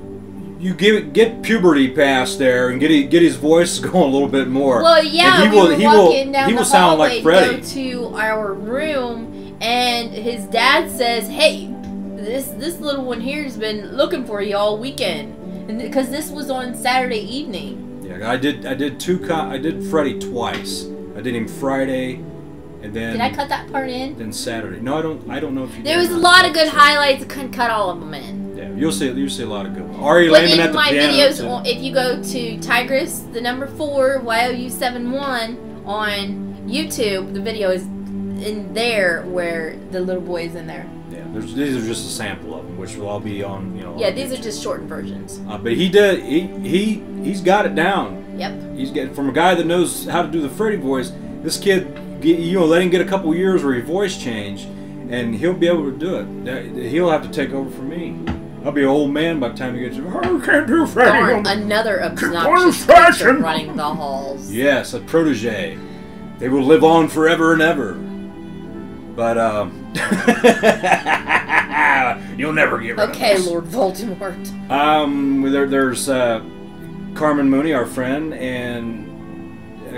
you get puberty past there and get his voice going a little bit more. Well, yeah, and we were walking down the sound hallway like Freddy. to go to our room, and his dad says, hey, this little one here has been looking for you all weekend, and because this was on Saturday evening. Yeah, I did Freddy twice. I did him Friday, and then did I cut that part in? Then Saturday. No, I don't know if you. There was a lot of good highlights. I couldn't cut all of them in. Yeah, you'll see a lot of good ones. Ari Lehman at the piano. But in my videos, if you go to Tigress, the number 4 YOU71 on YouTube, the video is in there where the little boy is in there. Yeah, these are just a sample of them, which will all be on, Yeah, these are just shortened versions. But he's got it down. Yep. He's getting from a guy that knows how to do the Freddy voice. This kid, let him get a couple years where he voice change, and he'll be able to do it. He'll have to take over for me. I'll be an old man by the time he gets to. I can't do Freddy. Darn, another obnoxious creature running the halls. Yes, a protege. They will live on forever and ever. But you'll never get rid of us. Okay, Lord Voldemort. There's Carmen Mooney, our friend, and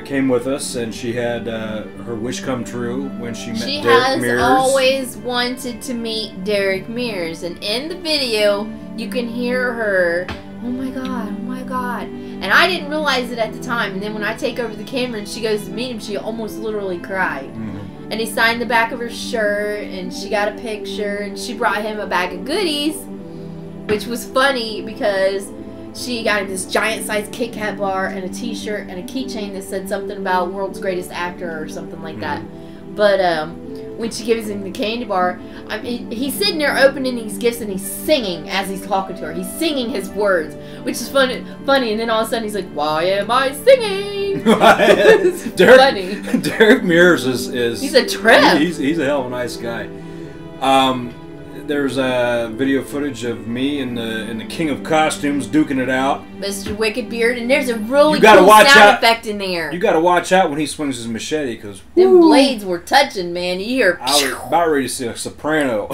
came with us, and she had her wish come true when she met Derek Mears. She has always wanted to meet Derek Mears, and in the video, you can hear her, oh my god, and I didn't realize it at the time, and then when I take over the camera and she goes to meet him, she almost literally cried. And he signed the back of her shirt, and she got a picture, and she brought him a bag of goodies, which was funny because she got him this giant-sized Kit Kat bar and a t-shirt and a keychain that said something about world's greatest actor or something like that. But when she gives him the candy bar, I mean, he's sitting there opening these gifts and he's singing as he's talking to her. He's singing his words, which is funny. And then all of a sudden he's like, "Why am I singing?" Derek Mears is he's a trip. He's a hell of a nice guy. There's video footage of me and the King of Costumes duking it out. Mr. Wickedbeard, and there's a really cool sound effect in there. You gotta watch out when he swings his machete, because them blades were touching, man. You hear. I was about ready to see a soprano.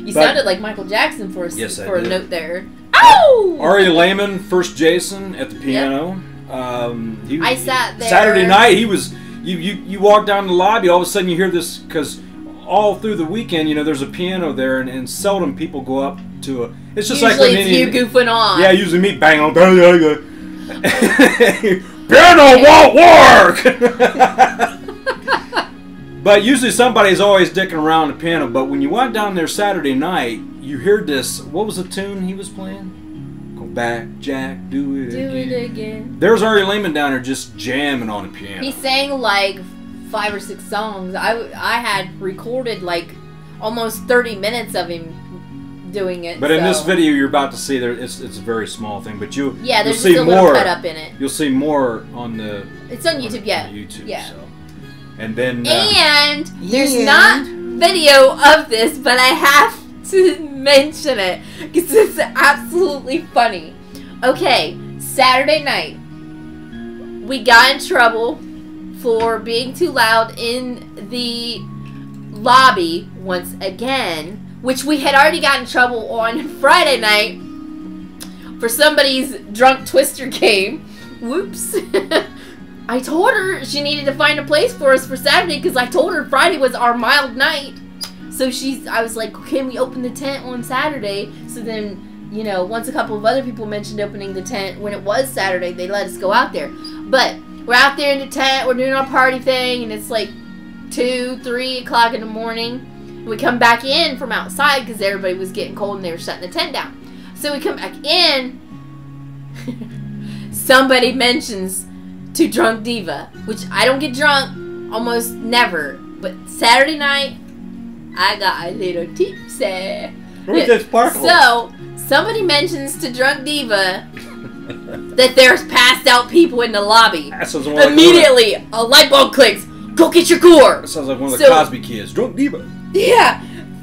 You sounded like Michael Jackson for a note there. Oh! Ari Lehman, first Jason at the piano. Yep. I sat there. Saturday night, he was. You walk down the lobby, all of a sudden you hear this, because all through the weekend, there's a piano there, and seldom people go up to a. It's just usually like it's you goofing on. Yeah, usually me bang on. Piano won't work. But usually somebody's always dicking around the piano. But when you went down there Saturday night, you heard this. What was the tune he was playing? Go back, Jack, do it again. There's Ari Lehman down there just jamming on the piano. He sang like 5 or 6 songs. I had recorded like almost 30 minutes of him doing it. But in this video you're about to see, it's a very small thing, but you'll there's see a more cut up in it. You'll see more on the. It's on YouTube, On YouTube, yeah. So. And then... and there's not video of this, but I have to mention it because it's absolutely funny. Okay, Saturday night, we got in trouble for being too loud in the lobby once again, which we had already gotten in trouble on Friday night for somebody's drunk twister game. Whoops. I told her she needed to find a place for us for Saturday because I told her Friday was our mild night. So I was like, can we open the tent on Saturday? So then, you know, once a couple of other people mentioned opening the tent when it was Saturday, they let us go out there. But we're out there in the tent, we're doing our party thing, and it's like 2, 3 o'clock in the morning. We come back in from outside because everybody was getting cold and they were shutting the tent down. So we come back in. Somebody mentions to Drunk Diva, which I don't get drunk almost never, but Saturday night I got a little tipsy. With this sparkle. So somebody mentions to Drunk Diva that there's passed out people in the lobby. That sounds immediately a light bulb clicks. Go get your core. That sounds like one of the Cosby kids. Drunk Diva. Yeah,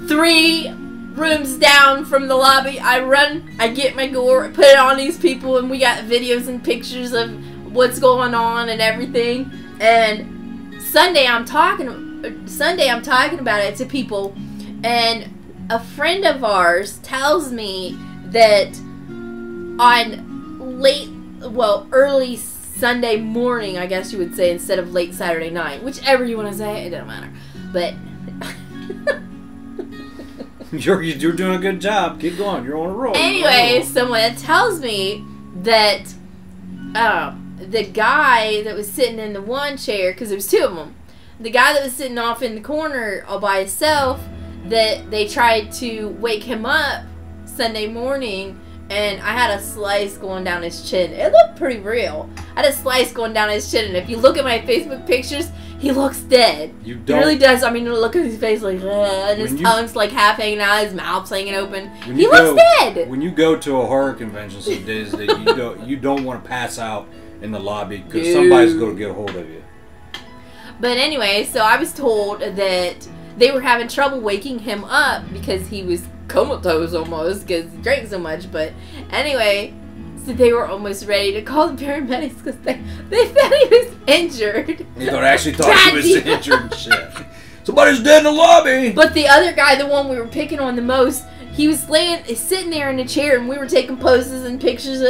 3 rooms down from the lobby. I run, I get my gore, put it on these people, and we got videos and pictures of what's going on and everything. And Sunday I'm talking about it to people, and a friend of ours tells me that on early Sunday morning, I guess you would say, instead of late Saturday night, whichever you want to say, it doesn't matter. But You're doing a good job. Keep going. You're on a roll. Anyway, someone tells me that the guy that was sitting in the one chair, because there was 2 of them, the guy that was sitting off in the corner all by himself, that they tried to wake him up Sunday morning, and I had a slice going down his chin. It looked pretty real. I had a slice going down his chin, and if you look at my Facebook pictures, he looks dead. You don't. He really does. I mean, look at his face like, and his tongue's like half hanging out, his mouth's hanging open. He looks dead. When you go to a horror convention some days, that you don't want to pass out in the lobby because somebody's going to get a hold of you. But anyway, so I was told that they were having trouble waking him up because he was comatose almost because he drank so much. But anyway, so they were almost ready to call the paramedics because they thought he was injured. They actually thought he was injured and shit. Somebody's dead in the lobby. But the other guy, the one we were picking on the most, he was sitting there in a chair, and we were taking poses and pictures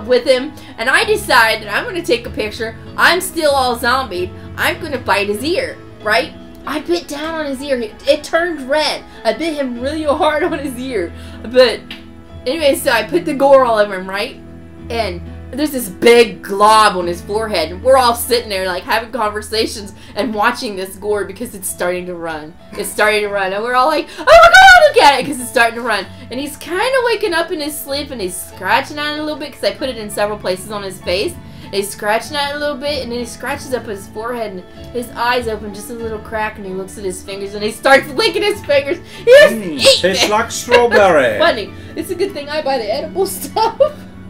with him. And I decided I'm going to take a picture. I'm still all zombied. I'm going to bite his ear, right? I bit down on his ear. It turned red. I bit him really hard on his ear. But anyway, so I put the gore all over him, right? And there's this big glob on his forehead, and we're all sitting there like having conversations and watching this gore because it's starting to run. It's starting to run, and we're all like, oh my god, look at it, because it's starting to run. And he's kind of waking up in his sleep, and he's scratching at it a little bit because I put it in several places on his face. And he's scratching at it a little bit, and then he scratches up his forehead, and his eyes open just a little crack, and he looks at his fingers, and he starts licking his fingers. Tastes like strawberry. Funny. It's a good thing I buy the edible stuff.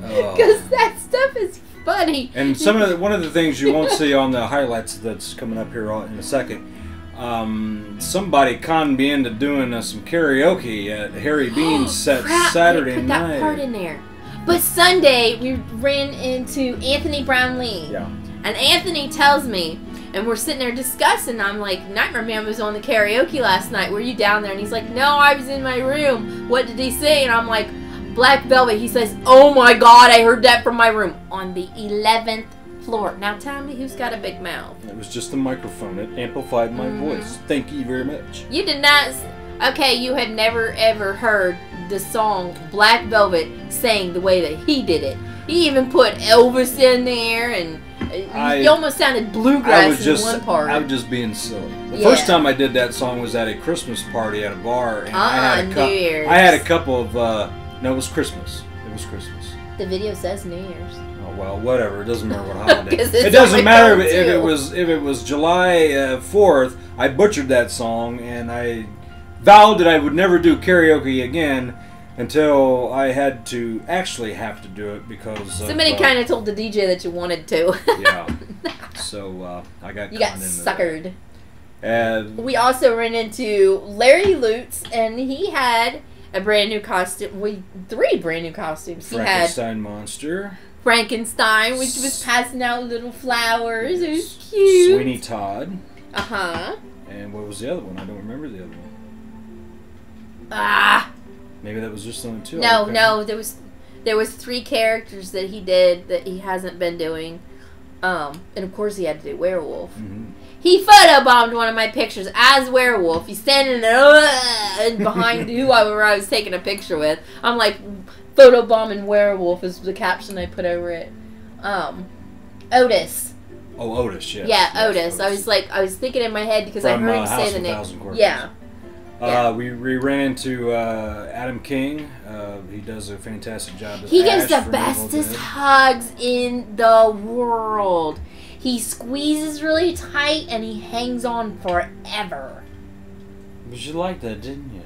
Because that stuff is funny. And one of the things you won't see on the highlights that's coming up here in a second, somebody conned me into doing some karaoke at Erivine's Saturday put night. That part in there. But Sunday we ran into Anthony Brownlee. Yeah. And Anthony tells me, and we're sitting there discussing. I'm like, Nightmareman was on the karaoke last night. Were you down there? And he's like, no, I was in my room. What did he say? And I'm like, Black Velvet. He says, oh my god, I heard that from my room on the 11th floor. Now tell me who's got a big mouth. It was just the microphone. It amplified my voice. Thank you very much. You did not. Okay, you have never ever heard the song Black Velvet sang the way that he did it. He even put Elvis in there, and he almost sounded bluegrass in one part. I was just being silly. The first time I did that song was at a Christmas party at a bar, and I had a couple of. No, it was Christmas. It was Christmas. The video says New Year's. Oh well, whatever. It doesn't matter what holiday. It doesn't matter if it was July 4th. I butchered that song, and I vowed that I would never do karaoke again until I had to actually have to do it because somebody kind of told the DJ that you wanted to. Yeah. So I got suckered. And we also ran into Larry Lutze, and he had a brand new costume. 3 brand new costumes. He had Frankenstein monster. Frankenstein, which was passing out little flowers. It was cute. Sweeney Todd. Uh-huh. And what was the other one? I don't remember the other one. Ah. Maybe that was just the one too. No. There was 3 characters that he did that he hasn't been doing. And of course he had to do werewolf. Mm-hmm. He photobombed one of my pictures as werewolf. He's standing there behind whoever I was taking a picture with. I'm like, photobombing werewolf is the caption I put over it. Otis. Oh, Otis, yes. Yeah, yes, Otis. I was thinking in my head because I From, heard him House say the of name. Thousand Corpses. Yeah. We ran into Adam King. He does a fantastic job as He gives Ash the from bestest Evil Dead. hugs in the world. He squeezes really tight and he hangs on forever. But you liked that, didn't you?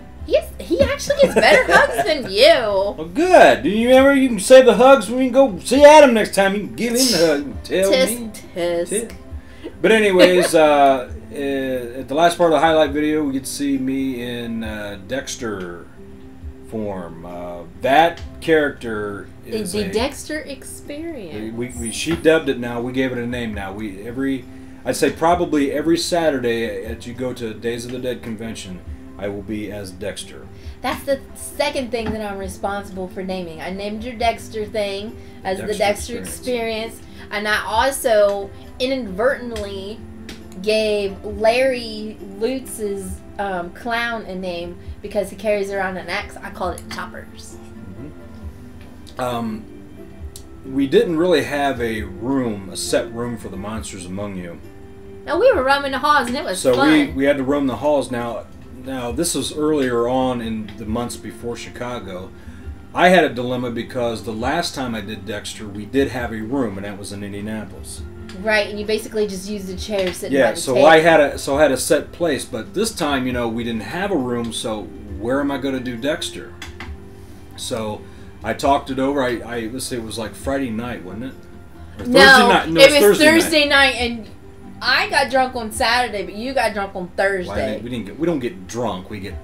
He actually gets better hugs than you. Well, good. Do you remember you can save the hugs when we can go see Adam next time? You can give him the hug. Tell me. Tisk. But anyways, at the last part of the highlight video, we get to see me in Dexter form. That character is The Dexter experience. She dubbed it now. We gave it a name now. I'd say probably every Saturday as you go to Days of the Dead convention, I will be as Dexter. That's the second thing that I'm responsible for naming. I named your Dexter thing as the Dexter experience. And I also inadvertently gave Larry Lutz's clown a name because he carries around an axe. I called it Choppers. Mm-hmm. We didn't really have a set room for the Monsters Among You. No, we were roaming the halls and it was fun. So we had to roam the halls. Now this was earlier on in the months before Chicago. I had a dilemma because the last time I did Dexter, we did have a room, and that was in Indianapolis. Right, and you basically just used a chair sitting by Yeah, the so table. I had a set place, but this time, we didn't have a room, so where am I going to do Dexter? So I talked it over. Let's say it was like Friday night, wasn't it? Or Thursday night. No, it was Thursday night, and I got drunk on Saturday, but you got drunk on Thursday. We don't get drunk. We get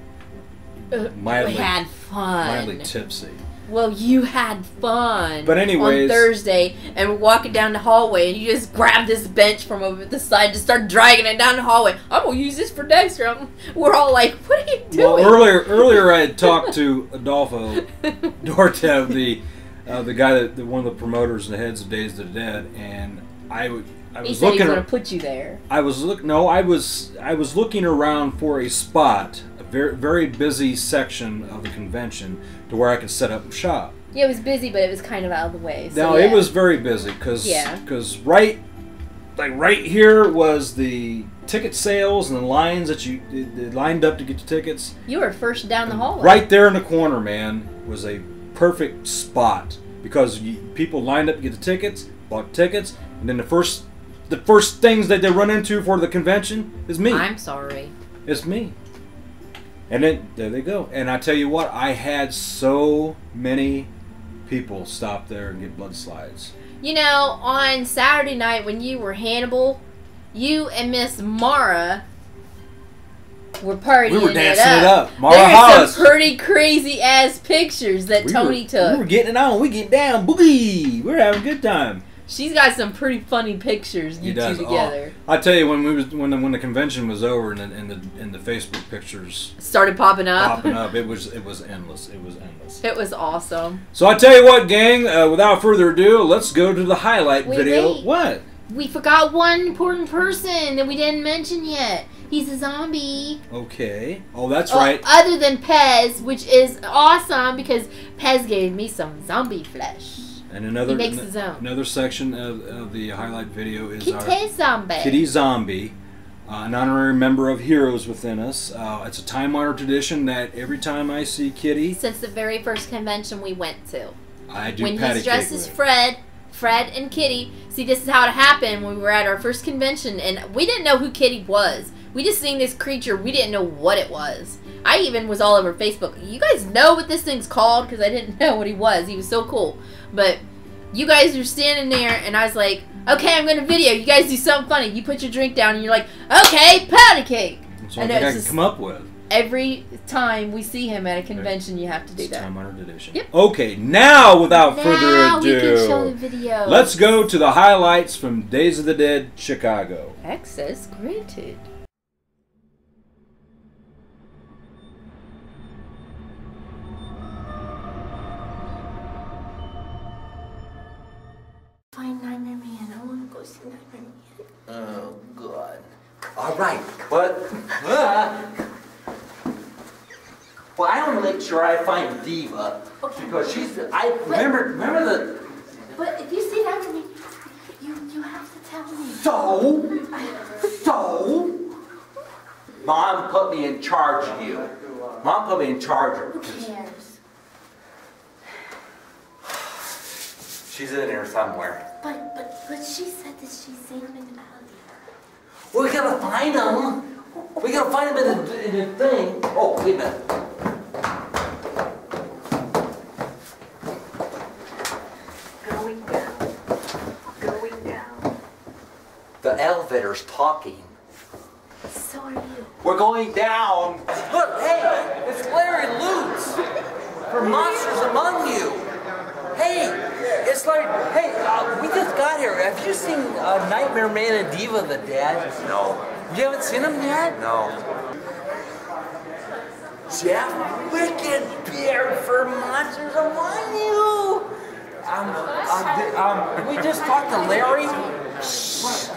mildly, we had fun. Mildly tipsy. Well, you had fun. But anyways, on Thursday, and we're walking down the hallway, and you just grabbed this bench from over the side, just start dragging it down the hallway. I'm gonna use this for Dexter. We're all like, "What are you doing?" Well, earlier I had talked to Adolfo Dortev, the guy that one of the promoters and the heads of Days of the Dead, and I was he said he was gonna put you there. I was looking around for a spot, a very very busy section of the convention, to where I could set up shop. Yeah, it was busy, but it was kind of out of the way. So no, it was very busy because right here was the ticket sales and the lines that you lined up to get your tickets. You were first down the hallway. Right there in the corner, man, was a perfect spot because people lined up to get the tickets, bought tickets, and then the first things that they run into for the convention is me. I'm sorry. It's me. And then, there they go. And I tell you what, I had so many people stop there and get blood slides. On Saturday night when you were Hannibal, you and Miss Mara were partying We were dancing it up. Mara there were Hollis. some pretty crazy-ass pictures that Tony took. We were getting it on. We get down. Boogie. We're having a good time. She's got some pretty funny pictures, you two together. I tell you, when the convention was over and the Facebook pictures started popping up, it was endless. It was endless. It was awesome. So I tell you what, gang. Without further ado, let's go to the highlight video. Wait. What? We forgot one important person that we didn't mention yet. He's a zombie. Okay. Oh, that's right. Other than Pez, which is awesome because Pez gave me some zombie flesh. And another he makes his own. Another section of the highlight video is Kitty Zombie, an honorary member of Heroes Within Us. It's a time-honored tradition that every time I see Kitty, since the very first convention we went to, I do when patty he's dressed cake as with Fred and Kitty. See, this is how it happened when we were at our first convention, and we didn't know who Kitty was. We just seen this creature. We didn't know what it was. I even was all over Facebook. You guys know what this thing's called? Because I didn't know what he was. He was so cool. But you guys were standing there, and I was like, okay, I'm gonna video. You guys do something funny. You put your drink down, and you're like, okay, patty cake. That's what I think I can come up with. Every time we see him at a convention, you have to do that. Time-honored tradition. Yep. Okay, now without further Now ado, we can show the video. let's go to the highlights from Days of the Dead Chicago. Access granted. Find Nightmareman. I want to go see Nightmareman. Oh, God. All right, but... well, I want to make sure I find Diva. Okay. Because she's... Remember the... But if you see Nightmareman, you have to tell me. So? Mom put me in charge of you. Mom put me in charge of Who you. cares? She's in here somewhere. But she said that she's seen him in the elevator. We gotta find him. We gotta find him in the thing. Oh, wait a minute. Going down. Going down. The elevator's talking. So are you. We're going down. Look, hey, it's Larry Lutze from Monsters Among You. Hey, it's like, hey, we just got here. Have you seen Nightmareman and Diva the Dead? No. You haven't seen them yet? No. Jeff Wickedbeard for Monsters Among You. We just talked to Larry. Shh.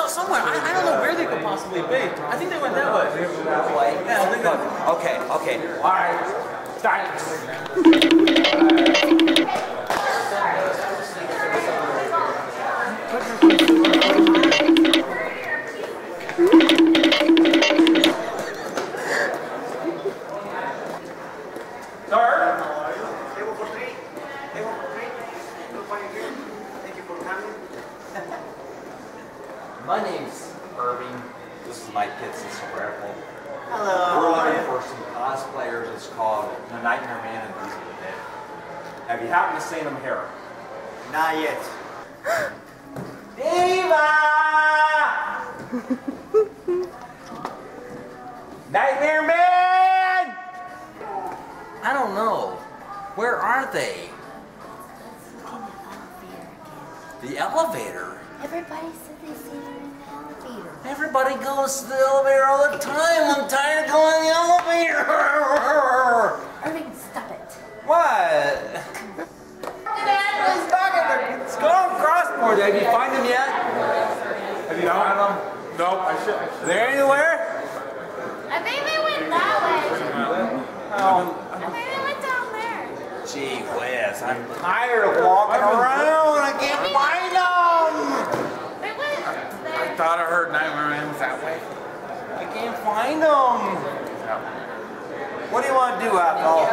Somewhere. I don't know where they could possibly be. I think they went that way. That way? Yeah, I think that way. Okay. All right. My name's Harvey. This is my kid, Sister Ethal. Hello. We're looking for some cosplayers. It's called The Nightmareman and Diva the Dead. Have you happened to see them here? Not yet. Diva! Nightmareman! I don't know. Where are they? The elevator? Everybody said they seen her in the elevator. Everybody goes to the elevator all the time. I'm tired of going to the elevator. Irving, stop it. What? It's going crossboard. Have you found them yet? Have you found them? Nope, I should. Are they anywhere? I think they went that way. Oh. I think they went down there. Gee whiz, I'm tired of walking around. I can't find them. They went there. I thought I heard Nightmareman was that way. I can't find them. What do you want to do, Ethal?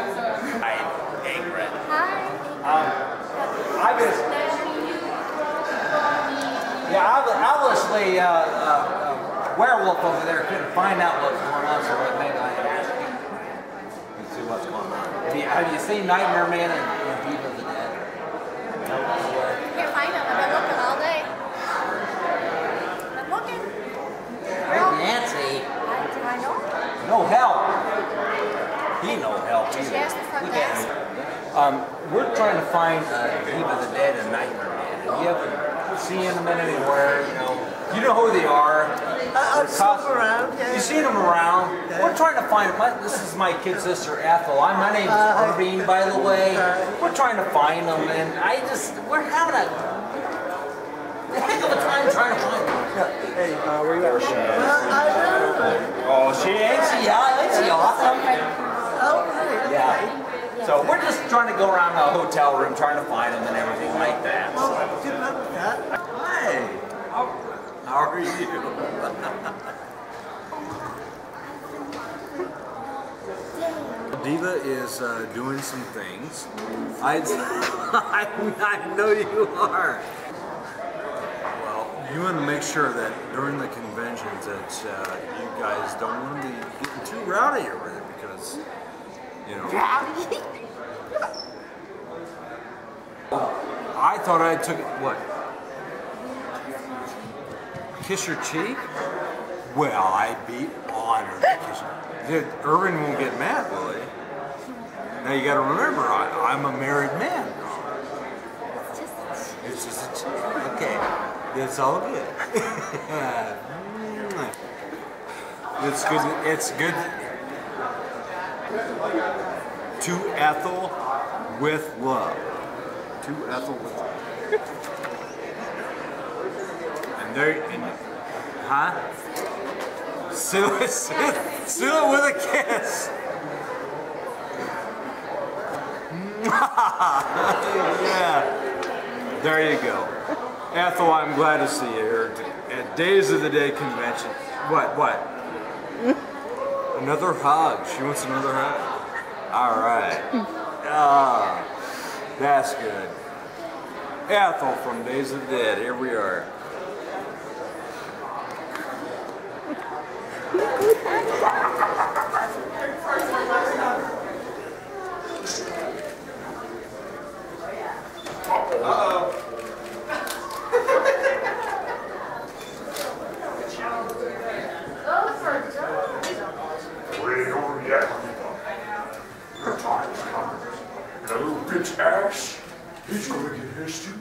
Hi, Ingrid. Hi. I just, obviously, werewolf over there couldn't find out what's going on, so I think I asked you to see what's going on. Have you seen Nightmareman and Diva the Dead? Can't find them. I've been looking all day. I'm looking. Nancy, I know. no help. He no help either. She asked the front Look at desk. him. We're trying to find Diva the Dead and Nightmareman. You haven't seen them anywhere, you know who they are. I've seen them around. Yeah. You seen them around. We're trying to find them. This is my kid sister Ethal. My name's Erivine, by the way. We're trying to find them, and we're having a heck of a time trying to find them. Hey, where you at? Oh, ain't she awesome? Oh, right. Yeah. So we're just trying to go around the hotel room trying to find them and everything like that. Well, good luck with that. Hi. How are you? Diva is doing some things. I know you are. Well, you want to make sure that during the conventions that you guys don't want to be getting too rowdy over there because, you know. I thought I took it, what? Kiss your cheek? Well, I'd be honored to kiss you. Erivine won't get mad, will he? Now you gotta remember, I'm a married man. It's just a cheek. Okay. It's all good. It's good. It's good. To Ethel with love. To Ethel with love. And there, huh? Seal it with a kiss. Yeah. There you go. Ethel, I'm glad to see you here at Days of the Day convention. What? Another hug. She wants another hug. All right. Ah, that's good. Ethel from Days of the Dead. Here we are. That little bitch ass, he's gonna get his too.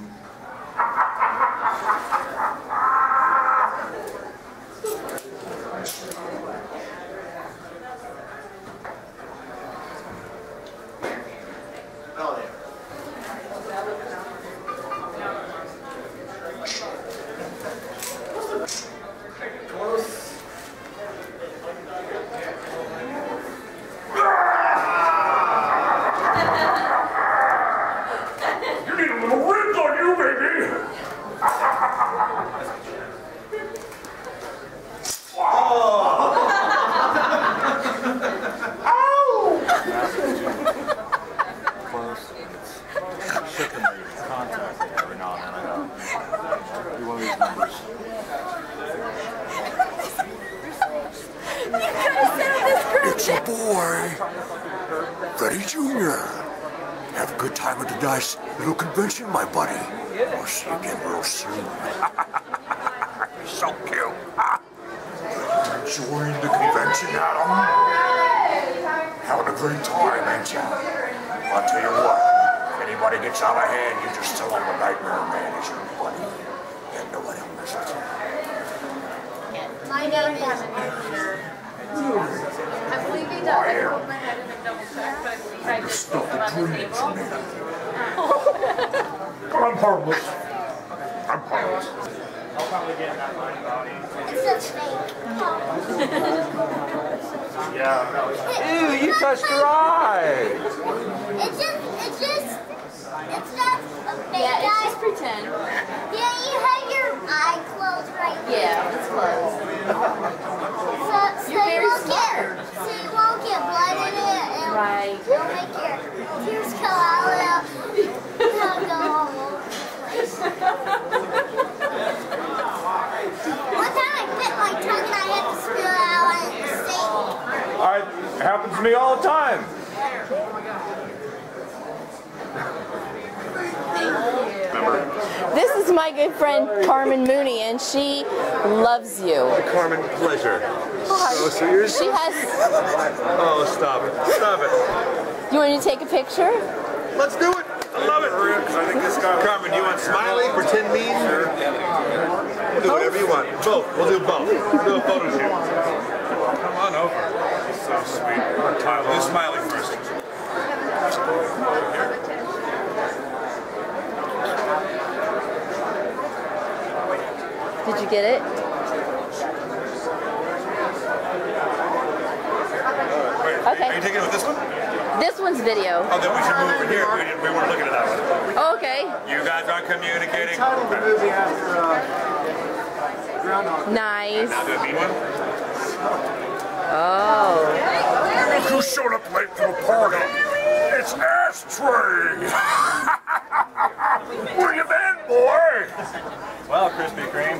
It's a boy, Freddy Jr. Have a good time at the nice little convention, my buddy. I'll see you again real soon. So cute. Enjoying the convention, Adam? Having a great time, ain't ya? I'll tell you what, if anybody gets out of hand, you just tell them the Nightmareman is your buddy. And nobody will mess with you. My name is I believe he does. I hold my head and double check, but I believe I just spoke about the table. I'm harmless. I'm harmless. I'll probably get that line about it. It's such fake. Yeah, no, Ew, you touched her eye. It's not a fake Yeah, it's eye. just pretend. Yeah, you have your eye closed right here. Yeah, it's closed. So You're very you won't smart. get blood in it. And Right. it'll make your tears come out. It'll go all over the place. One time I bit my tongue and I had to spit it out and it was safe. It happens to me all the time. This is my good friend Carmen Mooney, and she loves you. Carmen, pleasure. So sweet. She has. Oh, stop it. Stop it. You want to take a picture? Let's do it. I love it. I think this guy. Carmen, you want smiley, pretend mean? Sure. We'll do whatever you want. Both. We'll do both. We'll do a photo shoot. Come on over. So sweet. Tyler, do smiley first. Did you get it? Okay. Are you taking it with this one? This one's video. Oh, then we should move over here. We weren't looking at that one. Okay. You guys aren't communicating. Nice. Now do a mean one. Oh. Look who showed up late for the party. It's Ashtray. Where you been, boy? Well, Krispy Kreme,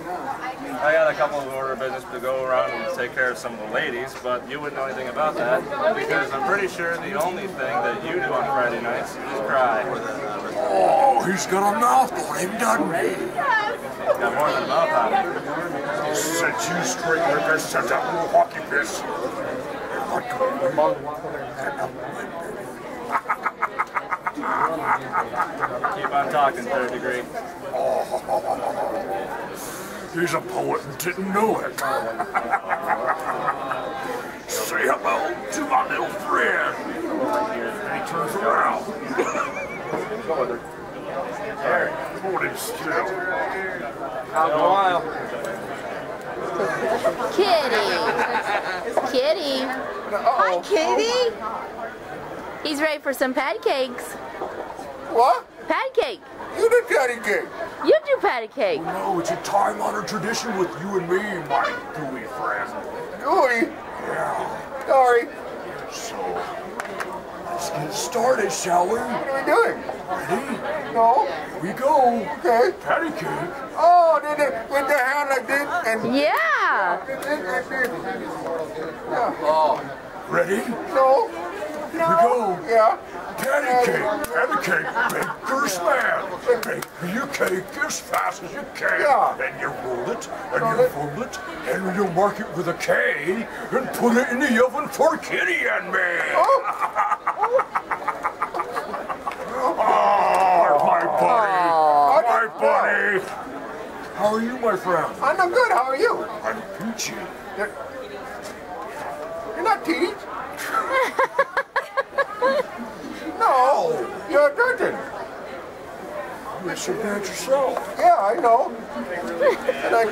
I got a couple of order of business to go around and take care of some of the ladies, but you wouldn't know anything about that because I'm pretty sure the only thing that you do on Friday nights is cry. Oh, he's got a mouth on him, doesn't he? He's got more than a mouth on him. He set you straight like I set that little hockey fist. Keep on talking, third degree. Oh, he's a poet and didn't know it. Say hello to my little friend. And he turns around. Morning still. Out a while. Kitty. Hi, Kitty. He's ready for some patty cakes. What? Patty cake. You do patty cake. You do patty cake. No, it's a time-honored tradition with you and me, my gooey friend. Gooey? Yeah. Sorry. So, let's get started, shall we? What are we doing? Ready? No. Here we go. Okay. Patty cake. Oh, did it with the hand like this? And Yeah. Yeah. Oh. Ready? No. Here we go. Yeah. Patty cake, baker's man. Bake your cake as fast as you can. Yeah. Then you roll it, and you fold it, and you mark it with a K, and put it in the oven for Kitty and me. Oh, my buddy. My buddy. How are you, my friend? I'm good. How are you? I'm peachy. You're not teeny. No, you're a virgin. You should that yourself. Yeah, I know. And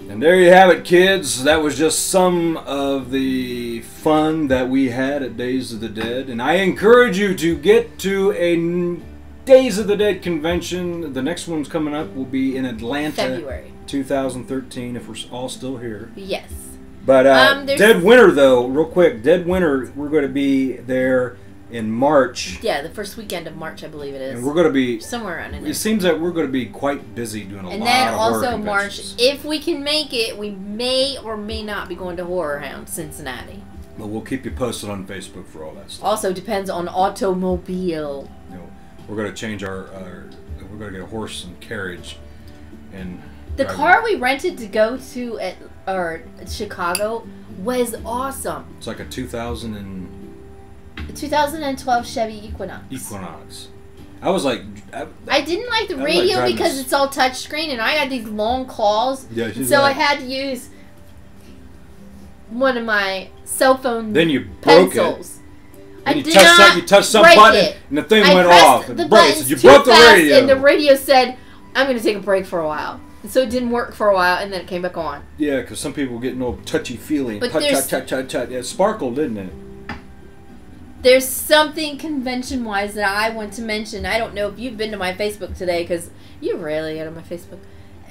And there you have it, kids. That was just some of the fun that we had at Days of the Dead. And I encourage you to get to a Days of the Dead convention. The next one's coming up will be in Atlanta. February 2013, if we're all still here. Yes. But Dead Winter, though, real quick. Dead Winter, we're going to be there in March. Yeah, the first weekend of March, I believe it is. And we're going to be... somewhere around in there. It seems that we're going to be quite busy doing a lot of horror And then also conventions. March, if we can make it, we may or may not be going to Horror Hound, Cincinnati. But we'll keep you posted on Facebook for all that stuff. Also depends on automobile. You know, we're going to change our we're going to get a horse and carriage. And The car we rented to go to Chicago was awesome. It's like a 2012 Chevy Equinox. I was like... I didn't like the radio because it's all touchscreen and I had these long calls. Yeah, so I had to use one of my cell phone Then you broke pencils. it. I did not you touched some break button it. and the thing I went pressed off. the And buttons you too broke the fast radio. and the radio said, I'm going to take a break for a while. And so it didn't work for a while and then it came back on. Yeah, because some people get no touchy-feely. But Tut. Yeah, it sparkled, didn't it? There's something convention-wise that I want to mention. I don't know if you've been to my Facebook today because you rarely get on my Facebook.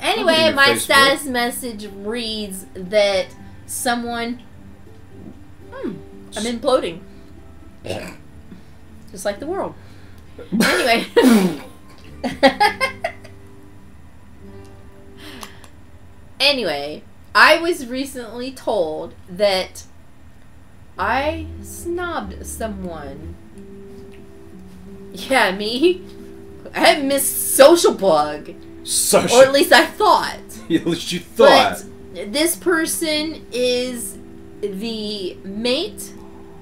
Anyway, my status message reads that someone... I'm imploding. Just like the world. Anyway. Anyway, I was recently told that I snobbed someone. Yeah, me. I missed Social Bug. Or at least I thought. At least you thought. But this person is the mate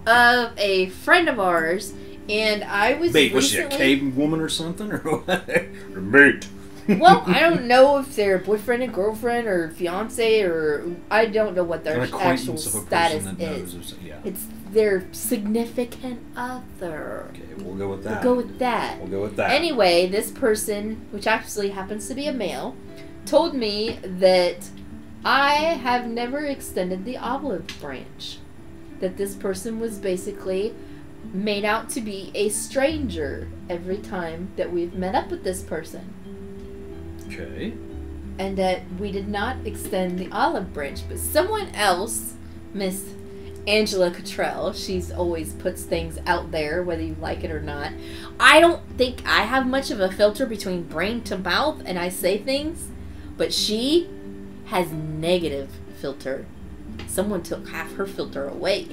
of a friend of ours, and I was Mate, was she a cave woman or something? Or what? Or mate. Well, I don't know if they're boyfriend and girlfriend or fiance or I don't know what their actual status is. It's their significant other. Okay, we'll go with that. We'll go with that. We'll go with that. Anyway, this person, which actually happens to be a male, told me that I have never extended the olive branch. That this person was basically made out to be a stranger every time that we've met up with this person. Okay. And that we did not extend the olive branch, but someone else, Miss Angela Cottrell, she's always puts things out there, whether you like it or not. I don't think I have much of a filter between brain to mouth, and I say things, but she has negative filter. Someone took half her filter away.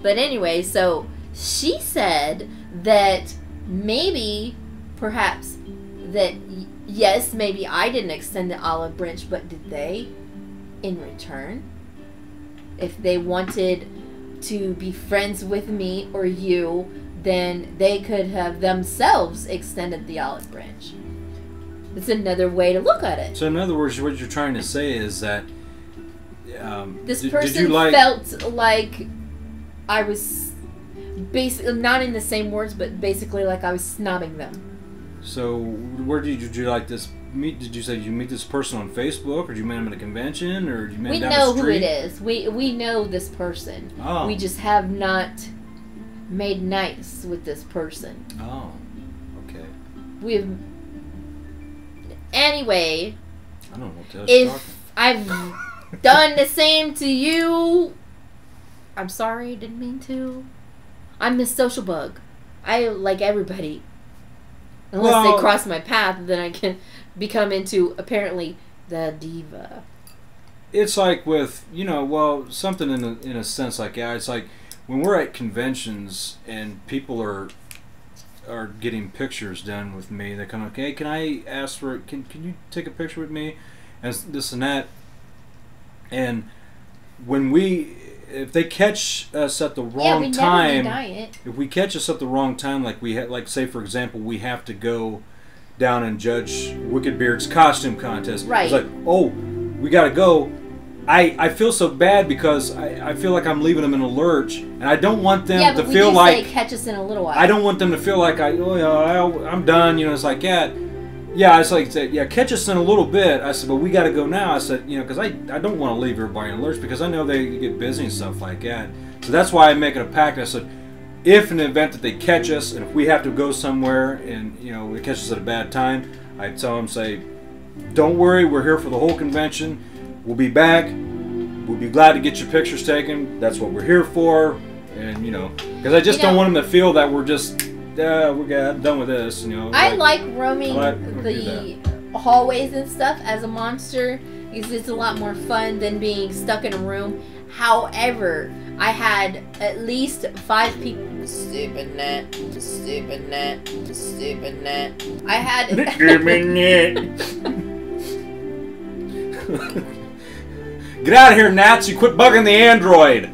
But anyway, so she said that maybe, perhaps, that yes, maybe I didn't extend the olive branch, but did they in return? If they wanted to be friends with me or you, then they could have themselves extended the olive branch. It's another way to look at it. So in other words, what you're trying to say is that this person felt like I was basically, not in the same words, but basically like I was snobbing them. So, where did you like this meet? Did you say you meet this person on Facebook, or did you meet him at a convention, or did you meet him down the street? We know who it is. We know this person. Oh. We just have not made nice with this person. Oh, okay. We've... Anyway, I don't know what else if I've done the same to you, I'm sorry, didn't mean to. I'm Miss Social Bug. I like everybody. Unless they cross my path, then I can become into, apparently, the Diva. It's like with, something in a sense like that. It's like when we're at conventions and people are getting pictures done with me, they come, okay, can I ask for, can you take a picture with me? And this and that. And when if they catch us at the wrong time, if we catch us at the wrong time, like say for example, we have to go down and judge Wickedbeard's costume contest. Right. It's like, oh, we gotta go. I feel so bad because I feel like I'm leaving them in a lurch, and I don't want them to feel like catch us in a little while. I don't want them to feel like I'm done. It's like, yeah, yeah, I was like, yeah, catch us in a little bit. I said, but we got to go now. I said, you know, because I don't want to leave everybody in the lurch because I know they get busy and stuff like that. So that's why I make it a pact. I said, if in the event that they catch us and if we have to go somewhere and, you know, they catch us at a bad time, I tell them, say, don't worry, we're here for the whole convention. We'll be back. We'll be glad to get your pictures taken. That's what we're here for. And, you know, because I just don't want them to feel that we're just, we're done with this. You know, I like roaming the hallways and stuff as a monster because it's a lot more fun than being stuck in a room. However, I had at least 5 people. Stupid net. Stupid net. Stupid net. I had. Stupid net. Get out of here, Nats! You quit bugging the android.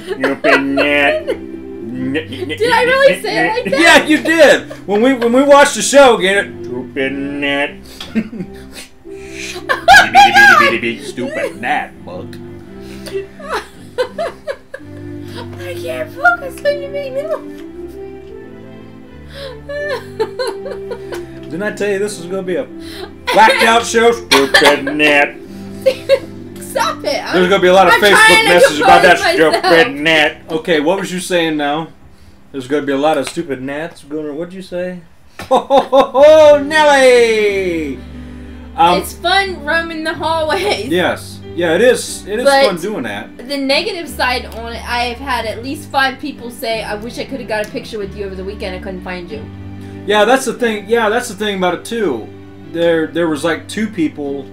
Stupid net. Did I really say it like that? Yeah, you did. When we watched the show, get it? Stupid net. Stupid gnat bug. I can't focus when you make me laugh. Didn't I tell you this was going to be a blacked out show? Stupid net. Stop it. There's going to be a lot of Facebook messages about that stupid net. Okay, what was you saying now? There's going to be a lot of stupid gnats going on. What'd you say? Oh, Nelly! It's fun roaming the hallways. Yes. Yeah, it is. It is fun doing that. The negative side on it, I've had at least 5 people say, I wish I could have got a picture with you over the weekend. I couldn't find you. Yeah, that's the thing. Yeah, that's the thing about it, too. There was like 2 people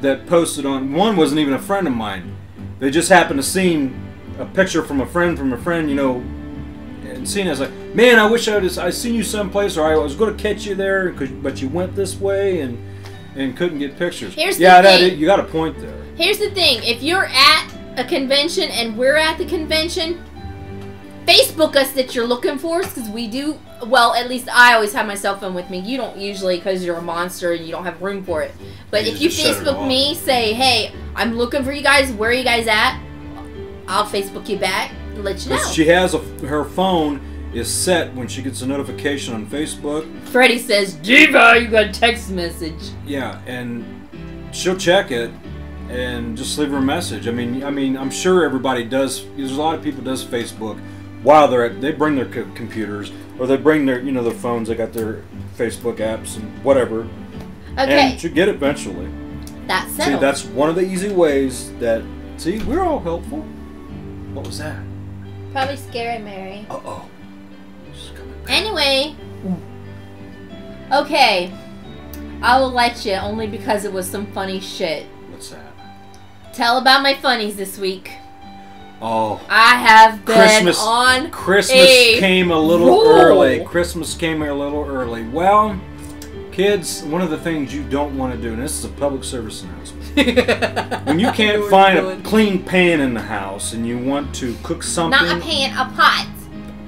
that posted on. One wasn't even a friend of mine. They just happened to see a picture from a friend, you know, and seen it. I was like, man, I wish I seen you someplace, or I was going to catch you there, but you went this way and couldn't get pictures. Here's the thing. You got a point there. Here's the thing. If you're at a convention and we're at the convention, Facebook us that you're looking for us, because we do. Well, at least I always have my cell phone with me. You don't usually, because you're a monster and you don't have room for it. But if you Facebook me, say, hey, I'm looking for you guys. Where are you guys at? I'll Facebook you back and let you know. She has her phone is set when she gets a notification on Facebook. Freddie says, Diva, you got a text message. Yeah, and she'll check it and just leave her a message. I mean, I'm sure everybody does. There's a lot of people does Facebook while they bring their computers or they bring their their phones. They got their Facebook apps and whatever. Okay. And she'll get it eventually. That's settled. See, that's one of the easy ways that. See, we're all helpful. What was that? Probably scary Mary. Uh-oh. Anyway. Okay. I will let you, only because it was some funny shit. What's that? Tell about my funnies this week. Oh. I have been on Christmas came a little early. Christmas came a little early. Well, kids, one of the things you don't want to do, and this is a public service announcement. When you can't find a clean pan in the house and you want to cook something. Not a pan, a pot.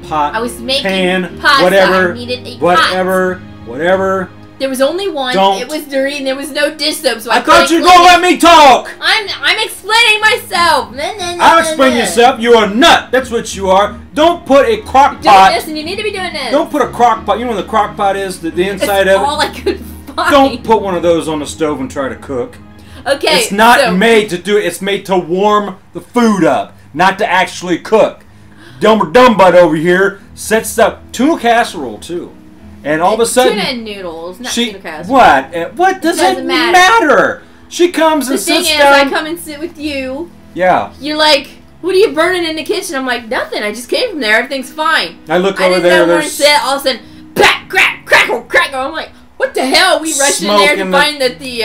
Pot. I was making pan, pasta. whatever. I needed a whatever. There was only one. It was dirty and there was no dish soap, so I thought you were gonna let me talk! I'm explaining myself! I'll explain yourself. You're a nut. That's what you are. Don't put a crock pot. Doing this and you need to be doing this. Don't put a crock pot. You know what the crock pot is? The inside of it? All I could find. Don't put one of those on the stove and try to cook. Okay. It's not made to do it. It's made to warm the food up, not to actually cook. Dumbutt over here sets up tuna casserole too. And all of a sudden, tuna and noodles, not tuna casserole. What? What does it matter? She comes and sits down. The thing is, I come and sit with you. Yeah. You're like, what are you burning in the kitchen? I'm like, nothing. I just came from there. Everything's fine. I look over there. I didn't know where to sit. All of a sudden, crack, crack, crackle, crackle. I'm like, what the hell? We rushed in there to find that the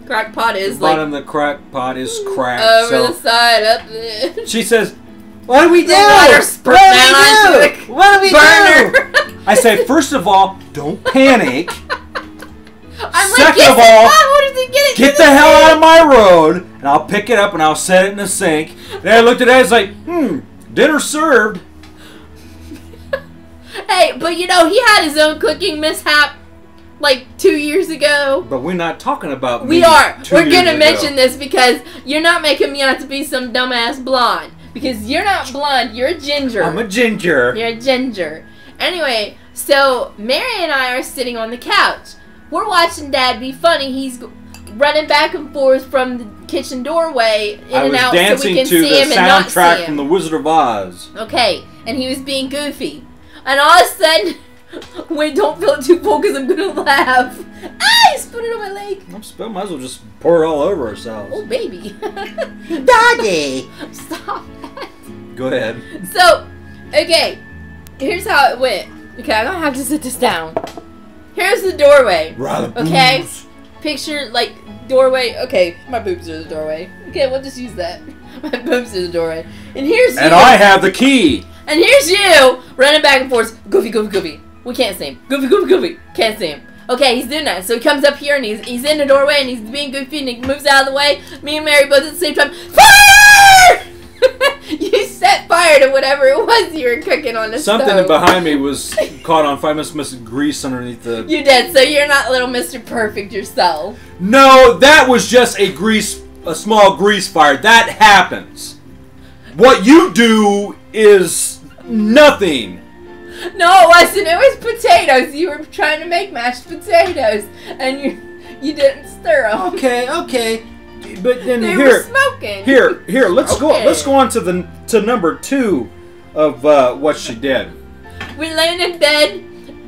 crack pot is the bottom of the crack pot is cracked. Over the side, up there. She says, "What do we do? What do we do? I say, first of all, don't panic. I'm Second like, of all, get the hell out of my road, and I'll pick it up and I'll set it in the sink." And I looked at it, I was like, dinner served. Hey, but you know, he had his own cooking mishap like 2 years ago. But we're not talking about me. We are. We're going to mention this because you're not making me out to be some dumbass blonde. Because you're not blonde, you're a ginger. I'm a ginger. You're a ginger. Anyway, so Mary and I are sitting on the couch. we're watching Dad be funny. He's running back and forth from the kitchen doorway in and out so we can see him and not see him. I was dancing to the soundtrack from The Wizard of Oz. Okay, and he was being goofy. And all of a sudden, wait, don't fill it too full because I'm going to laugh. Ah, you spit it on my leg. Might as well just pour it all over ourselves. Oh, baby. Doggy. Stop that. Go ahead. So, okay, here's how it went. Okay, I'm going to have to sit this down. Here's the doorway. Okay? Picture, like, doorway. Okay, my boobs are the doorway. Okay, we'll just use that. My boobs are the doorway. And here's you. And I have the key. And here's you running back and forth. Goofy, goofy, goofy. We can't see him. Goofy, goofy, goofy. Can't see him. Okay, he's doing that. So he comes up here and he's in the doorway and he's being goofy and he moves out of the way. Me and Mary both at the same time. Fire! You set fire to whatever it was you were cooking on the stove. Something behind me was caught on fire. Must have grease underneath the... You did, so you're not little Mr. Perfect yourself. No, that was just a small grease fire. That happens. What you do is nothing. No, it wasn't. It was potatoes. You were trying to make mashed potatoes, and you didn't stir them. Okay. But then they were smoking. Here. Let's go on to number 2 of what she did. We laid in bed,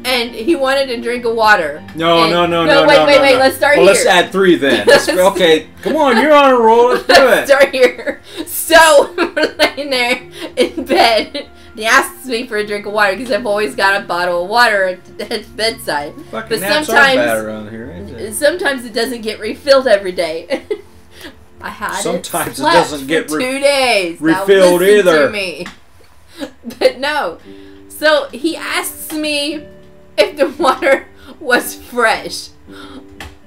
and he wanted a drink of water. No. Wait. Let's start here. Let's add 3 then. Okay, come on. You're on a roll. Let's do it. Let's start here. So we're laying there in bed. He asks me for a drink of water because I've always got a bottle of water at the bedside. But sometimes it doesn't get refilled every day. I had sometimes it doesn't get 2 days. refilled either. To me. But no. So he asks me if the water was fresh.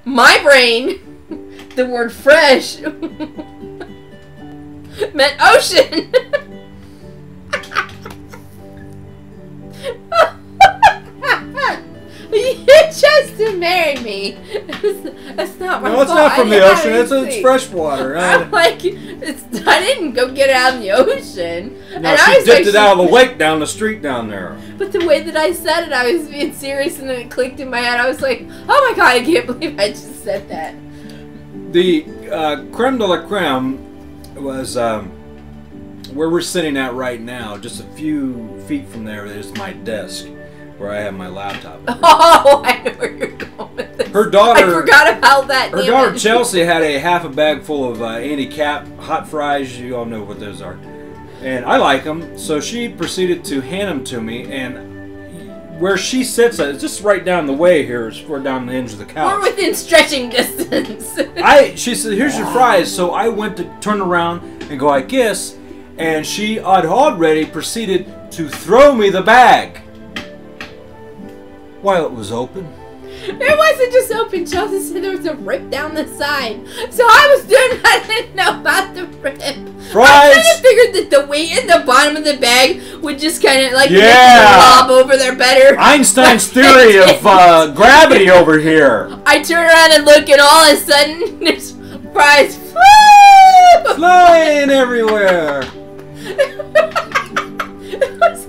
My brain, the word fresh meant ocean. You chose to marry me. That's not my fault. No, it's not from the ocean. It's fresh water. I'm like, I didn't go get it out of the ocean. No, and she dipped it out of the lake down the street down there. But the way that I said it, I was being serious, and then it clicked in my head. I was like, oh my god, I can't believe I just said that. The creme de la creme was where we're sitting at right now. Just a few feet from there is my desk, where I have my laptop. Oh, I know where you're going with this. Her daughter... I forgot about that. Her daughter Chelsea had half a bag full of Andy-Cap hot fries. You all know what those are. And I like them, so she proceeded to hand them to me, and where she sits at, just right down the way here, is we're down the edge of the couch. We're within stretching distance. She said, here's your fries, so I went to turn around and go like this, and she had already proceeded to throw me the bag. While it was open. It wasn't just open. Chelsea said there was a rip down the side. So I was doing I didn't know about the rip. Fries. I kind of figured that the weight in the bottom of the bag would just kind of like make them lob over there better. Einstein's theory of gravity over here. I turn around and look, and all of a sudden there's fries flying everywhere. It was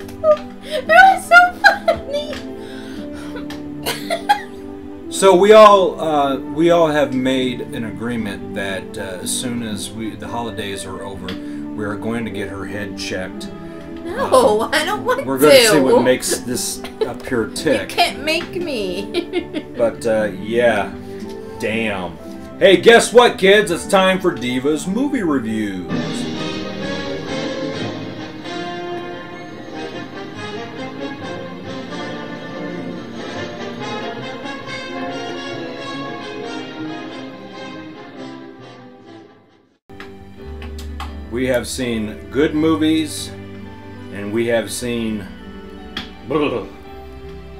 so funny. So we all have made an agreement that as soon as the holidays are over, we are going to get her head checked. No, I don't want to. We're going to see what makes this a pure tick. You can't make me. But yeah, damn. Hey, guess what, kids? It's time for Diva's movie reviews. We have seen good movies, and we have seen...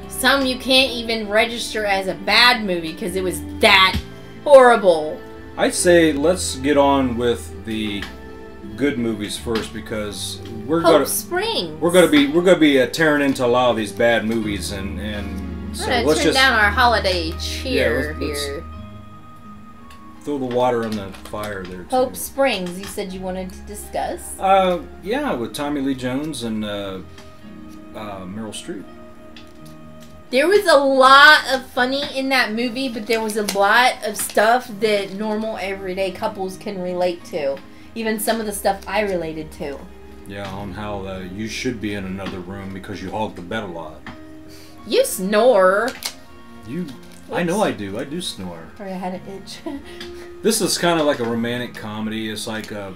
Some you can't even register as a bad movie because it was that horrible. I'd say let's get on with the good movies first, because we're going to be tearing into a lot of these bad movies, and so let's turn down our holiday cheer here. Throw the water on the fire there, too. Hope Springs, you said you wanted to discuss? Yeah, with Tommy Lee Jones and Meryl Streep. There was a lot of funny in that movie, but there was a lot of stuff that normal, everyday couples can relate to. Even some of the stuff I related to. Yeah, on how you should be in another room because you hog the bed a lot. You snore. I know I do. I do snore. Sorry, I had an itch. This is kind of like a romantic comedy. It's like a...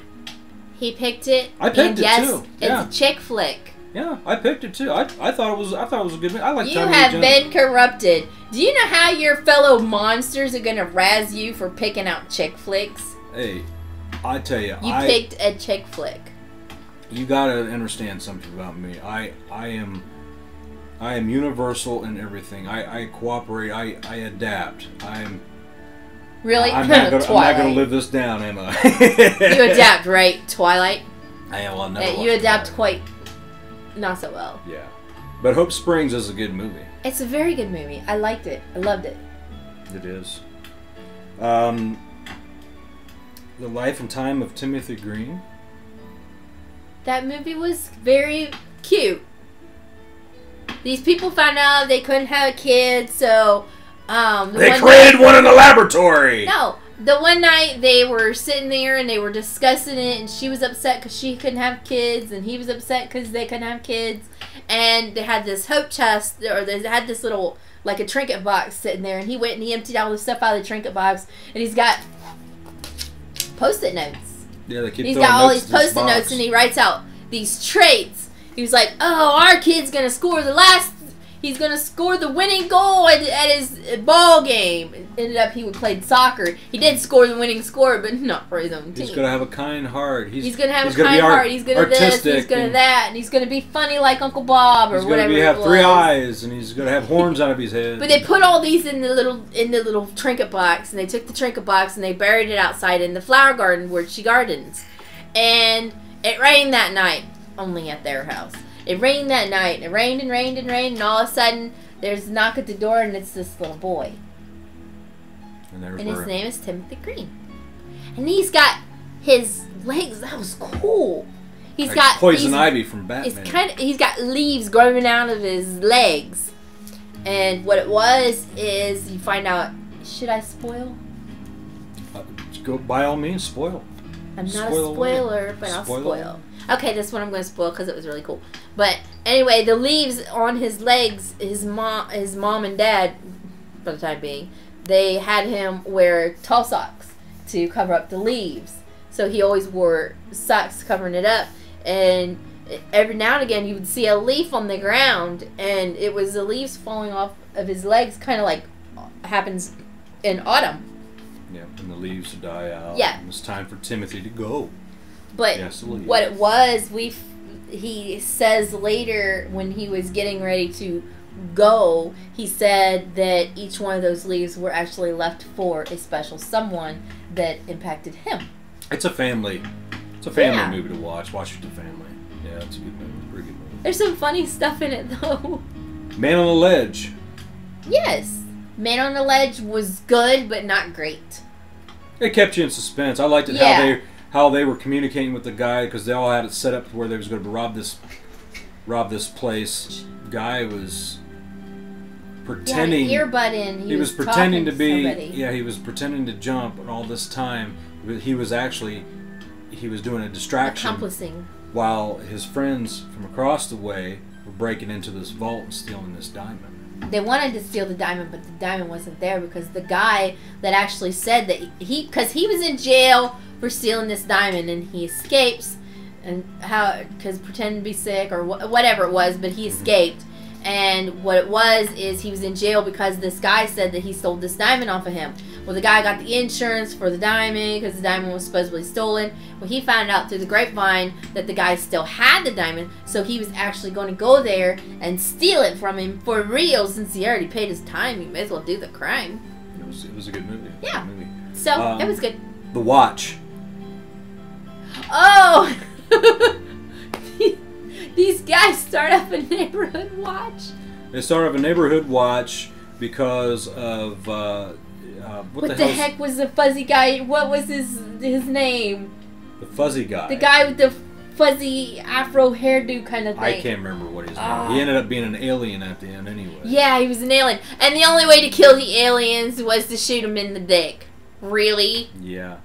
He picked it. I picked it too. Yeah. It's a chick flick. Yeah, I picked it too. I thought it was a good movie. I like. You have been corrupted. Do you know how your fellow monsters are gonna razz you for picking out chick flicks? Hey, I tell you, you picked a chick flick. You gotta understand something about me. I am universal in everything. I cooperate. I adapt. Really? I'm not gonna live this down, am I? You adapt, right? Twilight. I am. Well, never you adapt quite not so well. Yeah, but Hope Springs is a good movie. It's a very good movie. I liked it. I loved it. It is. The Life and Time of Timothy Green. That movie was very cute. These people found out they couldn't have kids, so they created one in the laboratory. No, the one night they were sitting there and they were discussing it, and she was upset because she couldn't have kids, and he was upset because they couldn't have kids, and they had this hope chest, or they had this little, like a trinket box sitting there, and he went and he emptied all the stuff out of the trinket box, and he's got Post-it notes. Yeah, they keep. He's got all these Post-it notes, and he writes out these traits. He was like, "Oh, our kid's gonna score he's gonna score the winning goal at his ball game." It ended up he played soccer. He did score the winning score, but not for his own team. He's gonna have a kind heart. He's gonna have a kind heart. He's gonna this. He's gonna that, and he's gonna be funny like Uncle Bob or whatever. He's gonna have 3 eyes, and he's gonna have horns out of his head. But they put all these in the little trinket box, and they took the trinket box and they buried it outside in the flower garden where she gardens. And it rained that night, only at their house. It rained that night. It rained and rained and rained, and all of a sudden, there's a knock at the door, and it's this little boy. And his name is Timothy Green. And he's got his legs. That was cool. He's got poison ivy from Batman. He's got leaves growing out of his legs. And what it was is you find out. Should I spoil? Go by all means, spoil. I'm not a spoiler, but I'll spoil. Okay, this one I'm going to spoil because it was really cool. But anyway, the leaves on his legs, his mom and dad, for the time being, they had him wear tall socks to cover up the leaves. So he always wore socks covering it up. And every now and again, you would see a leaf on the ground, and it was the leaves falling off of his legs, kind of like happens in autumn. Yeah, and the leaves die out. Yeah. And it's time for Timothy to go. But what it was, he says later when he was getting ready to go, he said that each one of those leaves were actually left for a special someone that impacted him. It's a family movie to watch. Watch it with the family. Yeah, it's a good movie. It's a pretty good movie. There's some funny stuff in it though. Man on the Ledge. Yes. Man on the Ledge was good, but not great. It kept you in suspense. I liked it how they were communicating with the guy because they all had it set up to where they was going to rob this place. The guy was pretending. He had an earbud in. He was pretending to be. Somebody. Yeah, he was pretending to jump, and all this time he was doing a distraction. Accomplishing. While his friends from across the way were breaking into this vault and stealing this diamond. They wanted to steal the diamond, but the diamond wasn't there because the guy that actually said that because he was in jail for stealing this diamond, and he escapes, and because pretending to be sick or whatever it was, but he escaped. And what it was is he was in jail because this guy said that he stole this diamond off of him. Well, the guy got the insurance for the diamond because the diamond was supposedly stolen. Well, he found out through the grapevine that the guy still had the diamond, so he was actually going to go there and steal it from him for real. Since he already paid his time, he may as well do the crime. It was a good movie. Yeah. So, it was good. The Watch. Oh! These guys start up a neighborhood watch. They start up a neighborhood watch because of what the heck was the fuzzy guy? What was his name? The fuzzy guy. The guy with the fuzzy afro hairdo kind of thing. I can't remember what his name. He ended up being an alien at the end anyway. Yeah, he was an alien. And the only way to kill the aliens was to shoot them in the dick. Really? Yeah.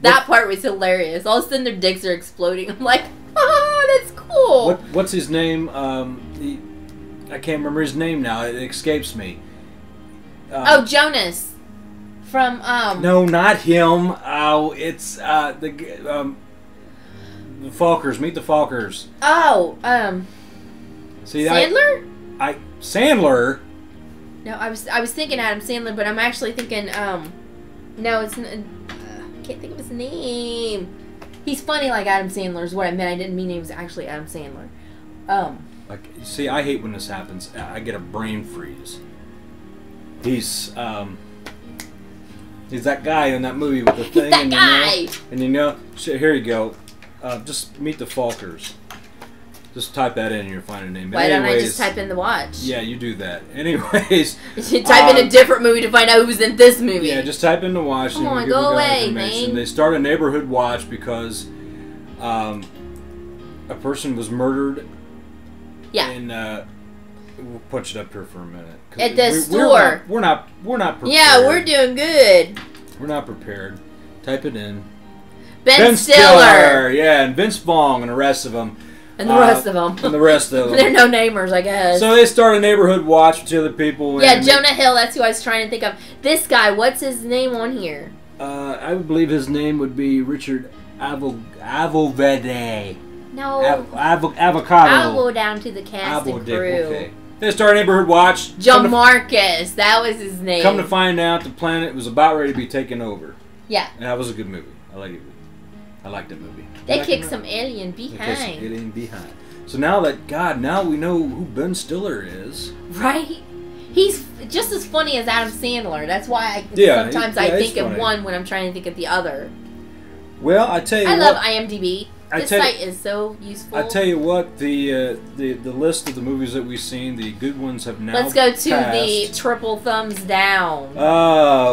That part was hilarious. All of a sudden their dicks are exploding. I'm like, oh, that's cool. What's his name? I can't remember his name now. It escapes me. Oh, Jonas. From, No, not him. Oh, it's, the Falkers. Meet the Falkers. Oh, See, Sandler? Sandler? No, I was thinking Adam Sandler, but I'm actually thinking, no, it's, I can't think of his name. He's funny like Adam Sandler is what I meant. I didn't mean he was actually Adam Sandler. Like, see, I hate when this happens. I get a brain freeze. He's that guy in that movie with the thing. That guy! And you know, here you go. Just meet the Falkers. Just type that in and you'll find a name. Why don't I just type in the watch? Yeah, you do that. Anyways. Type in a different movie to find out who's in this movie. Yeah, just type in the watch. Come on, go away, man. They start a neighborhood watch because a person was murdered. Yeah. And we'll punch it up here for a minute. At the store. We're not prepared. Yeah, we're doing good. We're not prepared. Type it in. Ben Stiller. Yeah, and Vince Vaughn and the rest of them. And the rest of them. And the rest of them. They're no namers, I guess. So they start a neighborhood watch with the other people. Yeah, Jonah Hill, that's who I was trying to think of. This guy, what's his name on here? I would believe his name would be Richard Avovede. No. Avocado. I'll go down to the cast and crew. Okay. They start a neighborhood watch. John Marcus, that was his name. Come to find out, the planet was about ready to be taken over. Yeah. And that was a good movie. I like it. I like that movie. They kicked some alien behind. So now now we know who Ben Stiller is. Right? He's just as funny as Adam Sandler. That's why sometimes I think of one when I'm trying to think of the other. Well, I tell you what. I love IMDb. This site is so useful. I tell you what, the list of the movies that we've seen, the good ones have now Let's go to passed. the triple thumbs down.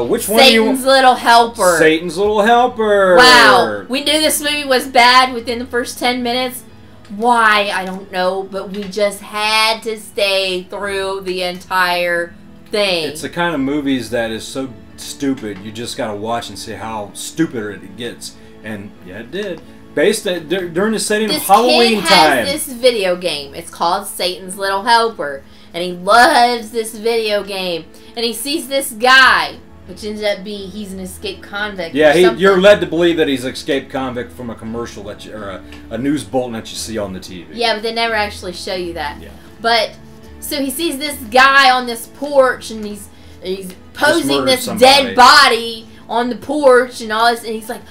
Which one? Satan's Little Helper. Satan's Little Helper. Wow. We knew this movie was bad within the first 10 minutes. Why? I don't know, but we just had to stay through the entire thing. It's the kind of movies that is so stupid, you just gotta watch and see how stupider it gets. And yeah, it did. Based during the setting of Halloween time. This kid has this video game. It's called Satan's Little Helper. And he loves this video game. And he sees this guy, which ends up being he's an escaped convict. Yeah, you're led to believe that he's an escaped convict from a commercial that or a news bulletin that you see on the TV. Yeah, but they never actually show you that. Yeah. But so he sees this guy on this porch, and he's posing this dead body on the porch and all this, and he's like,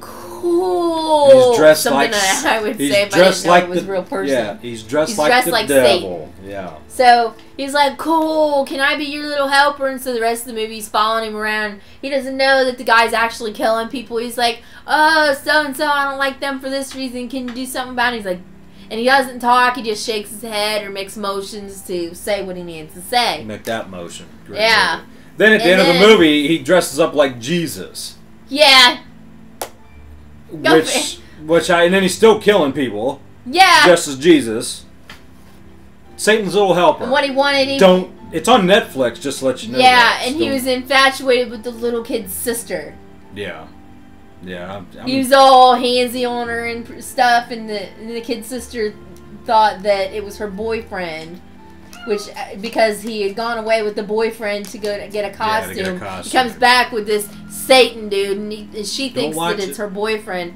cool. He's dressed something like that I would say if I didn't know it was a real person. Yeah, he's dressed like the devil. Satan. Yeah. So he's like, cool, can I be your little helper? And so the rest of the movie he's following him around. He doesn't know that the guy's actually killing people. He's like, oh, so-and-so, I don't like them for this reason. Can you do something about it? He's like, and he doesn't talk. He just shakes his head or makes motions to say what he needs to say. Make that motion. Great yeah. Movie. Then at the end of the movie, he dresses up like Jesus. Yeah. And then he's still killing people. Yeah. Just as Jesus. Satan's Little Helper. And what he wanted, it's on Netflix, just to let you know. Yeah, and he was infatuated with the little kid's sister. Yeah. Yeah. He was all handsy on her and stuff, and the kid's sister thought that it was her boyfriend. Which, because he had gone away with the boyfriend to go to get a costume, he comes back with this Satan dude, and she thinks that it's her boyfriend.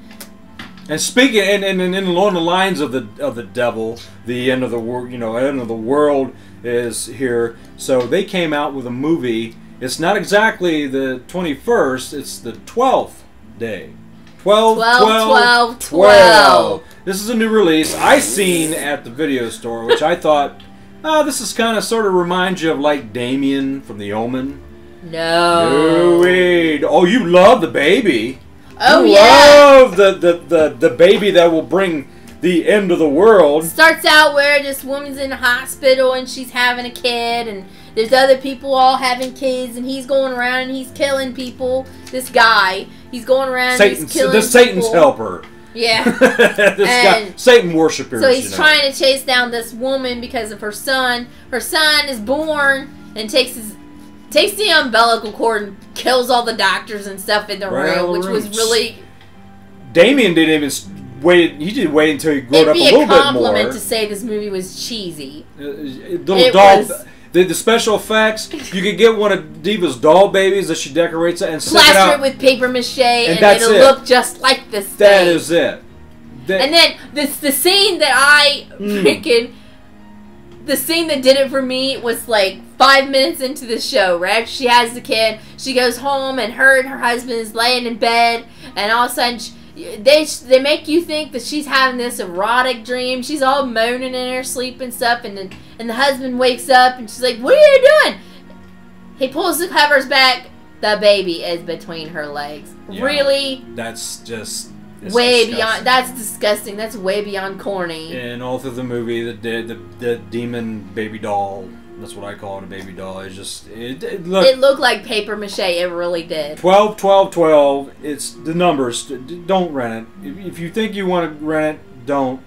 And speaking, and along the lines of the devil, the end of the world, end of the world is here. So they came out with a movie. It's not exactly the 21st. It's the 12th day. 12. This is a new release I seen at the video store, which I thought. Oh, this is kind of sort of reminds you of like Damien from The Omen. No. Wait. Oh, you love the baby. Oh, you love the baby that will bring the end of the world. Starts out where this woman's in a hospital and she's having a kid, and there's other people all having kids, and he's going around and he's killing people. This guy, he's going around and he's killing Satan's helper. Yeah. This guy, Satan worshippers. So he's trying to chase down this woman because of her son. Her son is born and takes the umbilical cord and kills all the doctors and stuff in the room, which was really... Damien didn't even wait. He didn't wait until he grew up a little bit more. It'd be a compliment to say this movie was cheesy. The special effects, you could get one of Diva's doll babies that she decorates and plaster it with paper mache, and it'll look just like this thing. That is it. And then the scene that I freaking... The scene that did it for me was like 5 minutes into the show, right? She has the kid, she goes home, and her husband is laying in bed, and all of a sudden they make you think that she's having this erotic dream. She's all moaning in her sleep and stuff, and the husband wakes up, and she's like, "What are you doing?" He pulls the covers back. The baby is between her legs. Yeah, really? That's just... way beyond. That's disgusting. That's way beyond corny. And all through the movie, the demon baby doll. That's what I call it, a baby doll. It's just it looked like paper mache. It really did. 12, 12, 12. It's the numbers. Don't rent it. If you think you want to rent it, don't.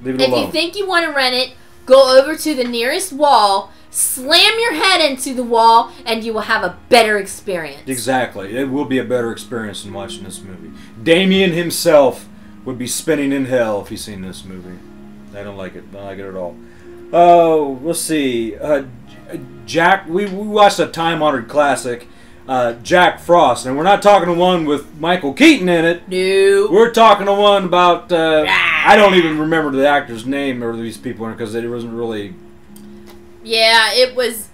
Leave it alone. If you think you want to rent it, go over to the nearest wall. Slam your head into the wall, and you will have a better experience. Exactly. It will be a better experience than watching this movie. Damien himself would be spinning in hell if he's seen this movie. I don't like it. I don't like it at all. Let's see. Jack, we watched a time-honored classic, Jack Frost, and we're not talking to one with Michael Keaton in it. No. We're talking to one about, I don't even remember the actor's name or these people in it because it wasn't really... Yeah, it was...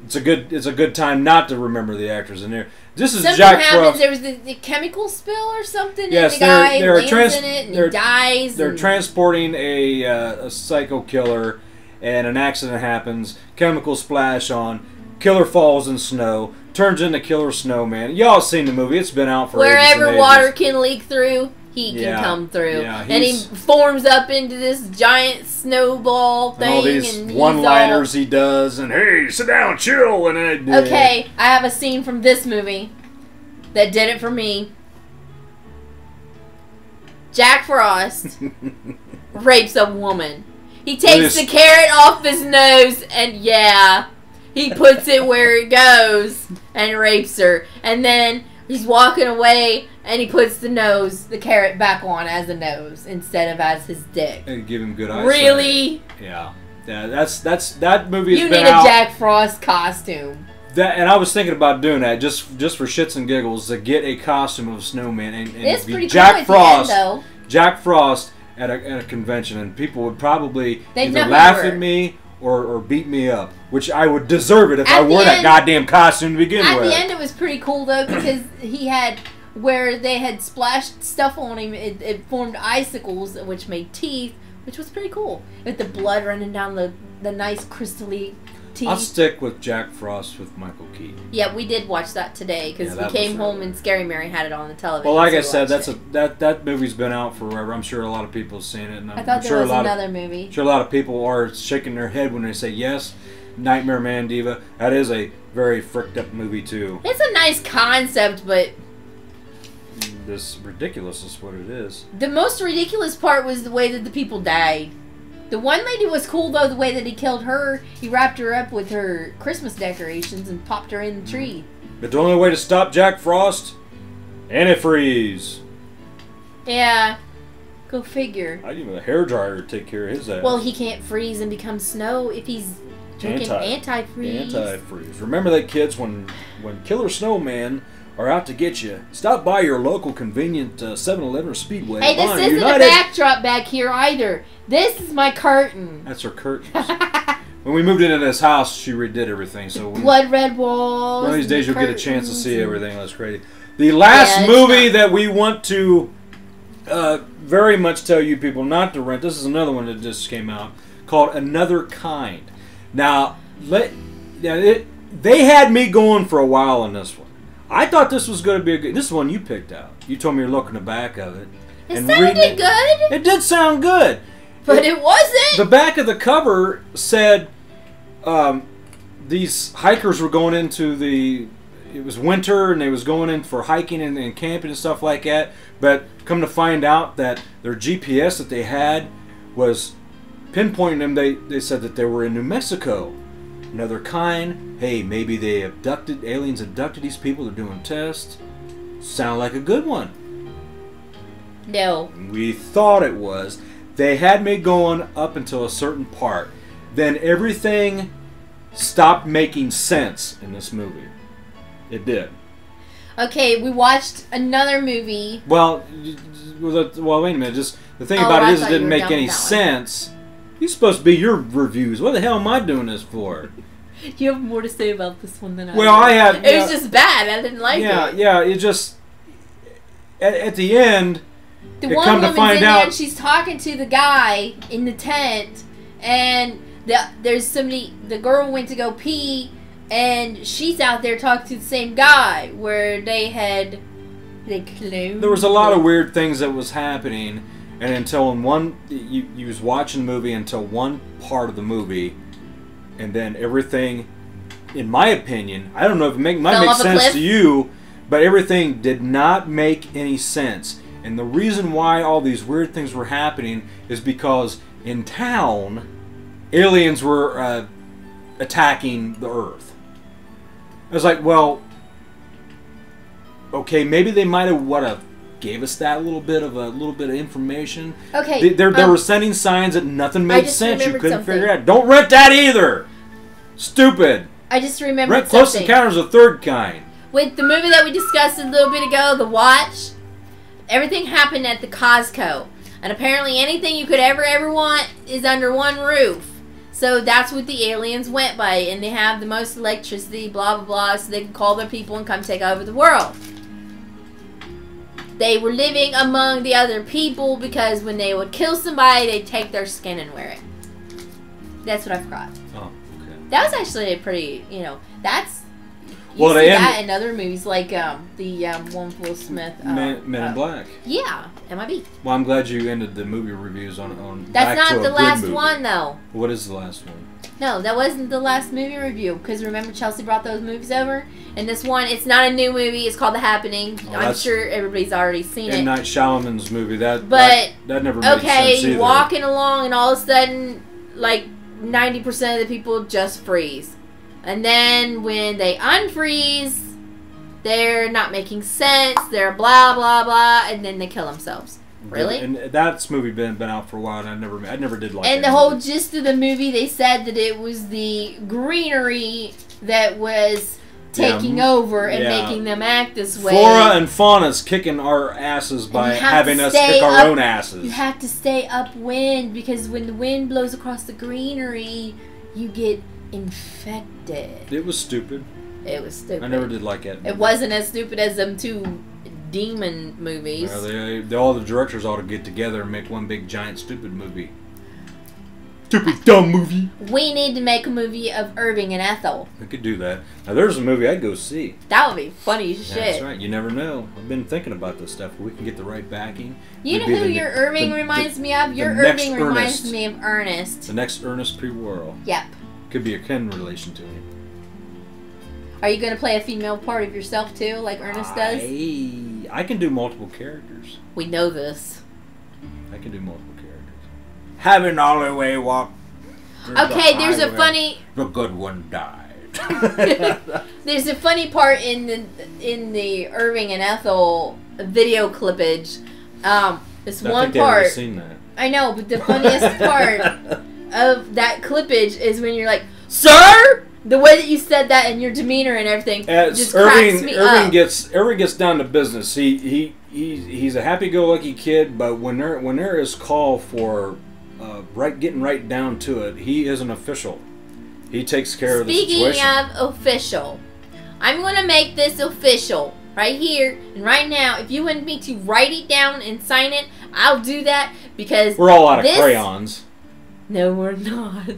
It's a good time not to remember the actors in there. This is something Jack happens. Frost. There was the chemical spill or something, yes, and the guy lands in it and he dies. They're transporting a psycho killer, and an accident happens. Chemical splash on. Killer falls in snow. Turns into Killer Snowman. Y'all seen the movie. It's been out for ages and ages. Water can leak through, he can come through. Yeah, and he forms up into this giant snowball thing. And all these one-liners he does, and hey, sit down, chill. And okay, I have a scene from this movie that did it for me. Jack Frost rapes a woman. He takes the carrot off his nose, and he puts it where it goes and rapes her. And then he's walking away, and he puts the carrot back on as a nose instead of as his dick. And give him good eyesight. Really? Yeah. That movie has been out. You need a Jack Frost costume. And I was thinking about doing that just for shits and giggles, to get a costume of a snowman and it's be pretty Jack cool Frost. At the end, though. Jack Frost at a convention, and people would probably either laugh at me or beat me up, which I would deserve it if I wore that goddamn costume to begin with. At the end, it was pretty cool though, because he had where they had splashed stuff on him. It formed icicles, which made teeth, which was pretty cool, with the blood running down the nice crystally teeth. I'll stick with Jack Frost with Michael Keaton. Yeah, we did watch that today because we came home and Scary Mary had it on the television. Well, like I said, that movie's been out forever. I'm sure a lot of people have seen it. And I thought there was another movie. I'm sure a lot of people are shaking their head when they say yes, Nightmareman, Diva. That is a very fricked up movie too. It's a nice concept, but this ridiculous is what it is. The most ridiculous part was the way that the people died. The one lady was cool, though, the way that he killed her. He wrapped her up with her Christmas decorations and popped her in the tree. But the only way to stop Jack Frost, antifreeze. Yeah, go figure. I'd even a hairdryer to take care of his ass. Well, he can't freeze and become snow if he's drinking antifreeze. Antifreeze. Remember that, kids, when Killer Snowman are out to get you, stop by your local convenient 7-Eleven or Speedway. Hey, this isn't a backdrop back here either. This is my curtain. That's her curtains. When we moved into this house, she redid everything. So blood red walls. One of these days you'll get a chance to see everything. That's crazy. The last movie that we want to very much tell you people not to rent, this is another one that just came out, called Another Kind. Now, they had me going for a while on this one. I thought this was going to be a good... This is one you picked out. You told me you're looking at the back of it. It sounded good. It did sound good. But it wasn't. The back of the cover said these hikers were going into it was winter and they was going in for hiking and camping and stuff like that. But come to find out that their GPS that they had was pinpointing them. They said that they were in New Mexico. Another kind. Hey, maybe they aliens abducted these people. They're doing tests. Sound like a good one. No. We thought it was. They had me going up until a certain part. Then everything stopped making sense in this movie. It did. Okay, we watched another movie. Well, wait a minute. Just the thing about it is, it didn't make any sense. These supposed to be your reviews. What the hell am I doing this for? You have more to say about this one than I do. Well, I have. It was just bad. I didn't like it. Yeah. It just at the end. The one woman's in there and she's talking to the guy in the tent, and there's somebody. The girl went to go pee, and she's out there talking to the same guy where they cloned. There was a lot of weird things that was happening, and until you was watching the movie until one part of the movie, and then everything, in my opinion, I don't know if it might make sense to you, but everything did not make any sense. And the reason why all these weird things were happening is because in town, aliens were attacking the Earth. I was like, well, okay, maybe they might have gave us that little bit of information. Okay, they were sending signs that nothing made sense. You couldn't figure it out. Don't rent that either. Stupid. I just remembered Rent Close Encounters of the Third Kind. With the movie that we discussed a little bit ago, The Watch. Everything happened at the Costco. And apparently anything you could ever want is under one roof. So that's what the aliens went by. And they have the most electricity, blah, blah, blah, so they can call their people and come take over the world. They were living among the other people because when they would kill somebody, they'd take their skin and wear it. That's what I forgot. Oh, okay. That was actually a pretty, that's... You see that in other movies, like the one with Will Smith. Men in Black. Yeah, MIB. Well, I'm glad you ended the movie reviews on That's not the last one, though. What is the last one? No, that wasn't the last movie review. Because remember, Chelsea brought those movies over? And this one, it's not a new movie. It's called The Happening. Oh, I'm sure everybody's already seen it. M. Night Shyamalan's movie. That never made sense either. Walking along and all of a sudden, like, 90% of the people just freeze. And then when they unfreeze, they're not making sense. They're blah blah blah, and then they kill themselves. Really? And that's movie been out for a while, and I never did like it. And the whole gist of the movie, they said that it was the greenery that was taking over and making them act this way. Flora and fauna's kicking our asses by having us kick our own asses. You have to stay upwind because when the wind blows across the greenery, you get infected. It was stupid. It was stupid. I never did like it. It wasn't as stupid as them two demon movies. Well, all the directors ought to get together and make one big giant stupid movie. Stupid dumb movie. We need to make a movie of Irving and Ethel. We could do that. Now there's a movie I'd go see. That would be funny as shit. That's right. You never know. I've been thinking about this stuff. If we can get the right backing. You know who your Irving reminds me of? Your Irving reminds me of Ernest. The next Ernest Pre-World. Yep. Could be a kin relation to him. Are you going to play a female part of yourself too, like Ernest does? I can do multiple characters. We know this. I can do multiple characters. Having all the way walk. Okay, there's a funny. The good one died. There's a funny part in the Irving and Ethel video clippage. This one part. I've seen that. I know, but the funniest part of that clippage is when you're like, "Sir," the way that you said that and your demeanor and everything just cracks me up. Irving gets down to business. He's a happy-go-lucky kid, but when there is call for getting right down to it, he is an official. He takes care of the situation. Speaking of official, I'm going to make this official right here and right now. If you want me to write it down and sign it, I'll do that because we're all out of crayons. No, we're not.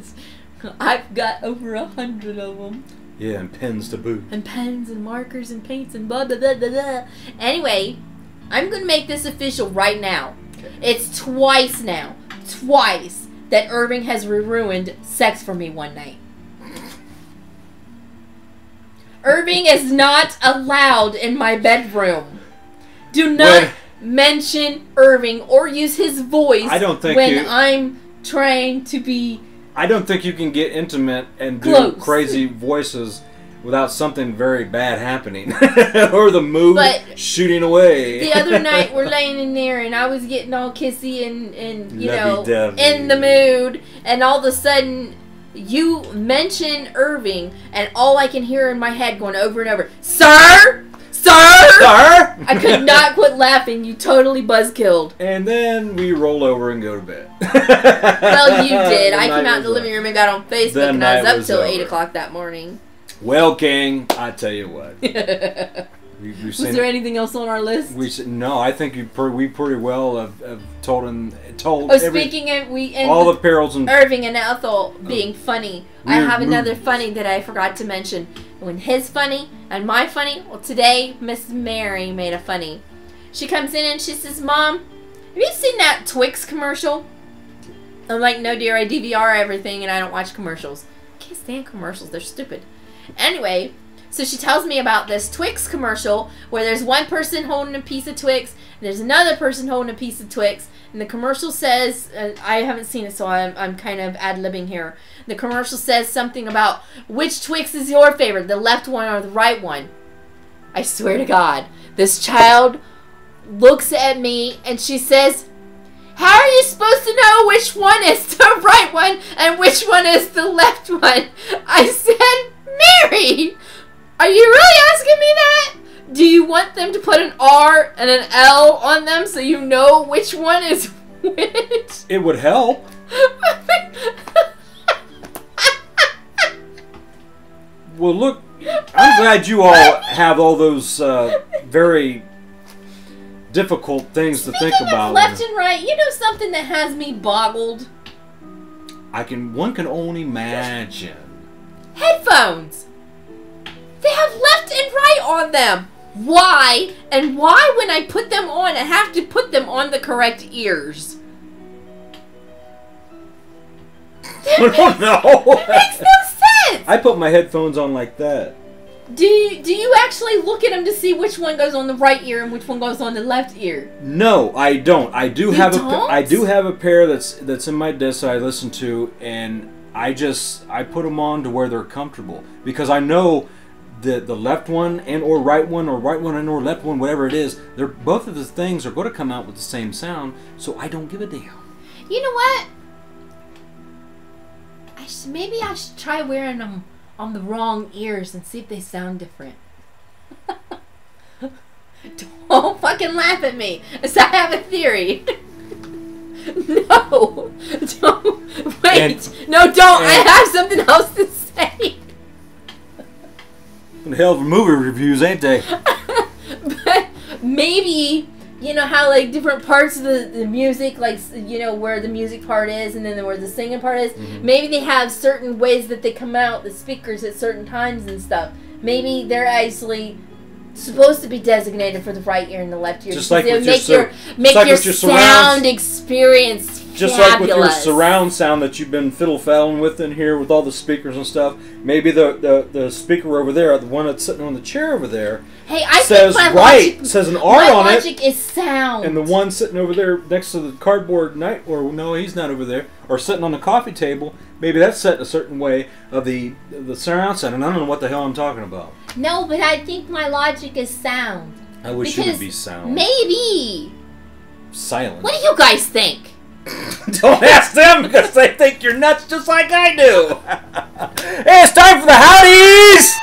I've got over 100 of them. Yeah, and pens to boot. And pens and markers and paints and blah, blah, blah, blah, blah. Anyway, I'm going to make this official right now. Okay. It's twice now. Twice that Irving has ruined sex for me one night. Irving is not allowed in my bedroom. Do not mention Irving or use his voice when I'm trying to be... I don't think you can get intimate and do crazy voices without something very bad happening. Or the mood shooting away. The other night we're laying in there and I was getting all kissy and you know, in the mood. And all of a sudden you mention Irving and all I can hear in my head going over and over, Sir! Sir! Sir! I could not quit laughing. You totally buzzkilled. And then we roll over and go to bed. Well, you did. I came out in the living room and got on Facebook and I was up till 8 o'clock that morning. Well, King, I tell you what. Was there anything else on our list? No, I think we pretty well have told speaking of all the perils and Irving and Ethel being funny. I have another funny that I forgot to mention. When his funny and my funny, well, today Miss Mary made a funny. She comes in and she says, Mom, have you seen that Twix commercial? I'm like, no, dear, I DVR everything and I don't watch commercials. I can't stand commercials. They're stupid. Anyway, so she tells me about this Twix commercial where there's one person holding a piece of Twix and there's another person holding a piece of Twix. And the commercial says, I haven't seen it, so I'm kind of ad-libbing here. The commercial says something about which Twix is your favorite, the left one or the right one. I swear to God, this child looks at me and she says, how are you supposed to know which one is the right one and which one is the left one? I said, Mary, are you really asking me that? Do you want them to put an R and an L on them so you know which one is which? It would help. Well, look, I'm glad you all have all those very difficult things to think about. Left and right, you know something that has me boggled? One can only imagine. Headphones. They have left and right on them. Why? And why when I put them on, I have to put them on the correct ears? I don't know. It makes no sense. I put my headphones on like that. Do you actually look at them to see which one goes on the right ear and which one goes on the left ear? No, I don't. I do have a pair that's in my disc that I listen to, and I put them on to where they're comfortable because I know the left one and or right one and or left one, whatever it is, both of the things are going to come out with the same sound, so I don't give a damn. You know what? Maybe I should try wearing them on the wrong ears and see if they sound different. Don't fucking laugh at me. I have a theory. No. Don't. Wait. No, don't. I have something else to say. What the hell of movie reviews, ain't they? But maybe, you know how like different parts of the music, like, you know, where the music part is and then where the singing part is, maybe they have certain ways that they come out, the speakers at certain times and stuff. Maybe they're actually supposed to be designated for the right ear and the left ear. Just like with make your sound experience just fabulous. Like with your surround sound that you've been fiddle-faddling with in here with all the speakers and stuff. Maybe the speaker over there, the one that's sitting on the chair over there, says right, says an R on it. My logic is sound. And the one sitting over there next to the cardboard no, he's not over there, or sitting on the coffee table, maybe that's set a certain way of the surround sound, and I don't know what the hell I'm talking about. No, but I think my logic is sound. I wish it would be sound. Maybe. Silent. What do you guys think? Don't ask them because they think you're nuts just like I do. Hey, it's time for the howdies!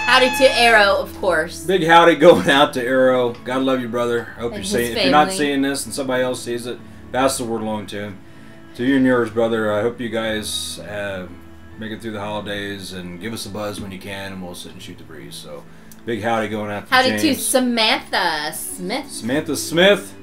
Howdy to Arrow, of course. Big howdy going out to Arrow. God love you, brother. I hope you're seeing. If you're not seeing this and somebody else sees it, pass the word along to him. To you and yours, brother. I hope you guys make it through the holidays and give us a buzz when you can, and we'll sit and shoot the breeze. So. Big howdy going out to Howdy James. to Samantha Smith. Samantha Smith.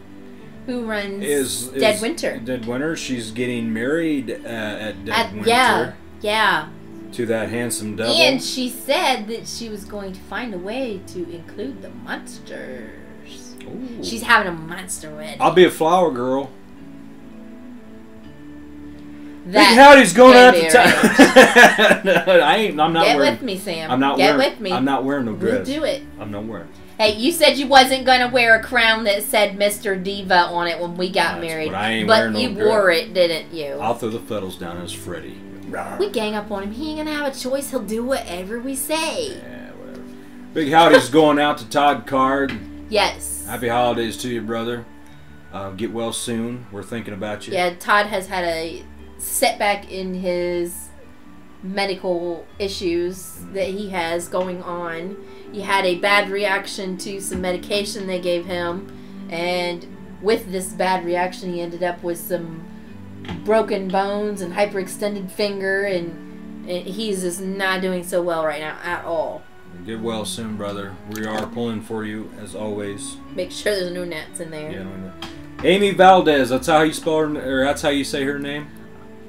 Who runs Dead Winter. Dead Winter. She's getting married at Dead Winter. Yeah. To that handsome devil. And she said that she was going to find a way to include the monsters. Ooh. She's having a monster wedding. I'll be a flower girl. that. Big Howdy's going out to town. I'm not Get wearing. with me, Sam. I'm not Get wearing. with me. I'm not wearing no dress. We'll do it. I'm not wearing. Hey, you said you wasn't gonna wear a crown that said Mr. Diva on it when we got married, but I ain't but wearing no you dress. wore it, didn't you? I'll throw the fiddles down as Freddy. We gang up on him. He ain't gonna have a choice. He'll do whatever we say. Yeah, whatever. Big Howdy's going out to Todd Card. Yes. Happy holidays to you, brother. Get well soon. We're thinking about you. Yeah, Todd has had a setback in his medical issues that he has going on. He had a bad reaction to some medication they gave him, and with this bad reaction he ended up with some broken bones and hyperextended finger, and he's just not doing so well right now at all. Get well soon, brother. We are pulling for you as always. Make sure there's no gnats in there. Yeah, Amy Valdez, that's how you spell her, or that's how you say her name?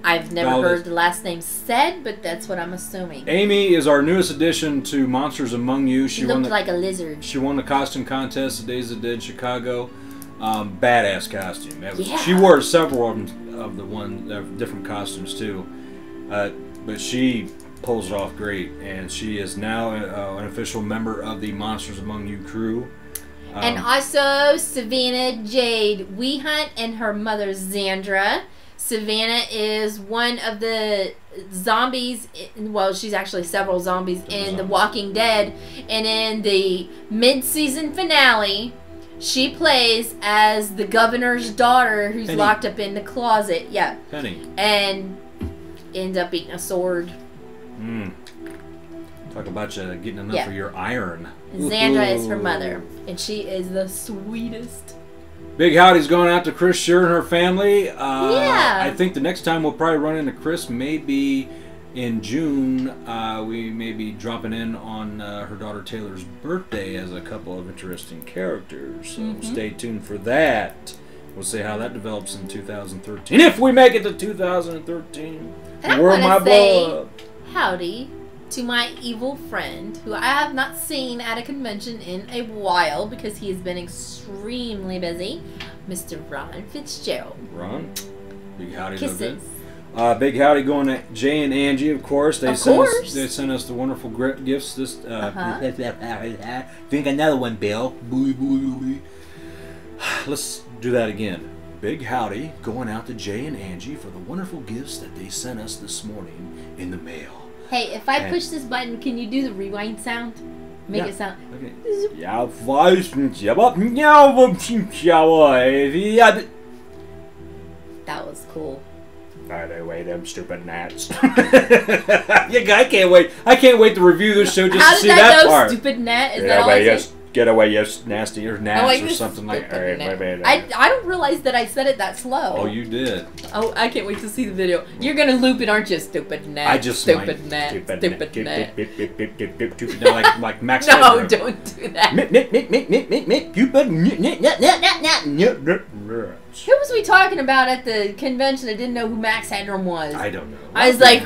I've never Valdez. heard the last name said, but that's what I'm assuming. Amy is our newest addition to Monsters Among You. She looked like a lizard. She won the costume contest the Days of the Dead Chicago. Badass costume. Yeah. She wore several of the different costumes too. But she pulls it off great, and she is now an official member of the Monsters Among You crew. And also Savannah Jade Wehunt and her mother Zandra. Savannah is one of the zombies, well, she's actually several zombies in The Walking Dead, and in the mid-season finale, she plays as the governor's daughter who's Penny. locked up in the closet. Yeah. Penny. And ends up eating a sword. Talk about you getting enough of your iron. Zandra is her mother, and she is the sweetest. Big Howdy's going out to Chris Shear and her family. Yeah. I think the next time we'll probably run into Chris may be in June. We may be dropping in on her daughter Taylor's birthday as a couple of interesting characters. So stay tuned for that. We'll see how that develops in 2013. If we make it to 2013. And I Where my want to say blood. howdy to my evil friend, who I have not seen at a convention in a while because he has been extremely busy, Mr. Ron Fitzgerald. Ron, Big Howdy. Kisses. Big Howdy going to Jay and Angie, of course. They sent us the wonderful gifts. This think another one, Bill. Let's do that again. Big Howdy going out to Jay and Angie for the wonderful gifts that they sent us this morning in the mail. Hey, if I push this button, can you do the rewind sound? Make it sound. Okay. That was cool. By the way, them stupid gnats. I can't wait. I can't wait to review this show just to see that part. Stupid gnat? Is that all I say? Get away, yes, nasty, or gnats, or something like that. I don't realize that I said it that slow. Oh, you did. Oh, I can't wait to see the video. You're gonna loop it, aren't you, stupid gnat? I just stupid gnat. Stupid gnat. No, like Max. No, don't do that. Who was we talking about at the convention that didn't know who Max Headroom was? I don't know. I was like,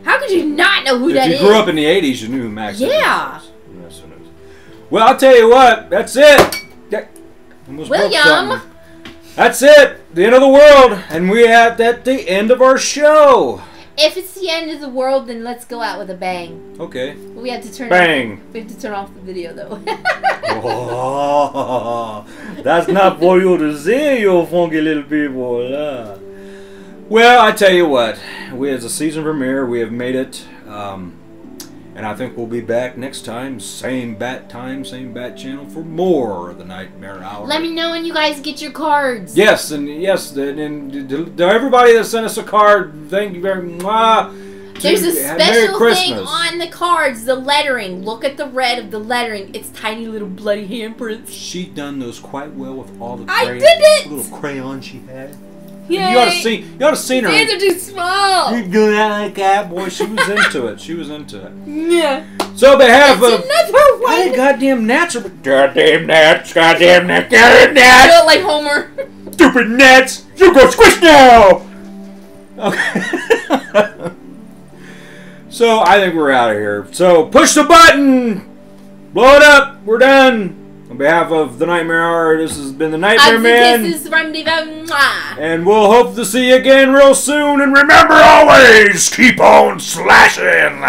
how could you not know who that is? If you grew up in the 80s, you knew who Max Headroom was. Yes, I know. Well, I'll tell you what. That's it. William. That's it. The end of the world. And we are at the end of our show. If it's the end of the world, then let's go out with a bang. Okay. We have to turn bang. We have to turn off the video, though. Oh, that's not for you to see, you funky little people. Well, I tell you what. As a season premiere, we have made it. And I think we'll be back next time, same bat channel for more of the Nightmare Hour. Let me know when you guys get your cards. Yes, and to everybody that sent us a card, thank you very much. There's a special thing on the cards, the lettering. Look at the red of the lettering. It's tiny little bloody handprints. She done those quite well with all the little crayons she had. Yay. You ought to seen her. Hands are too small. You're doing that like that, boy. She was into it. She was into it. Yeah. So on behalf of another one. Hey, goddamn gnats, goddamn gnats, goddamn gnats. I feel like Homer. Stupid gnats. You go squish now. Okay. So I think we're out of here. So push the button. Blow it up. We're done. On behalf of the Nightmare Hour, this has been the Nightmare Man. Kisses from Diva. Mwah. And we'll hope to see you again real soon. And remember always, keep on slashing.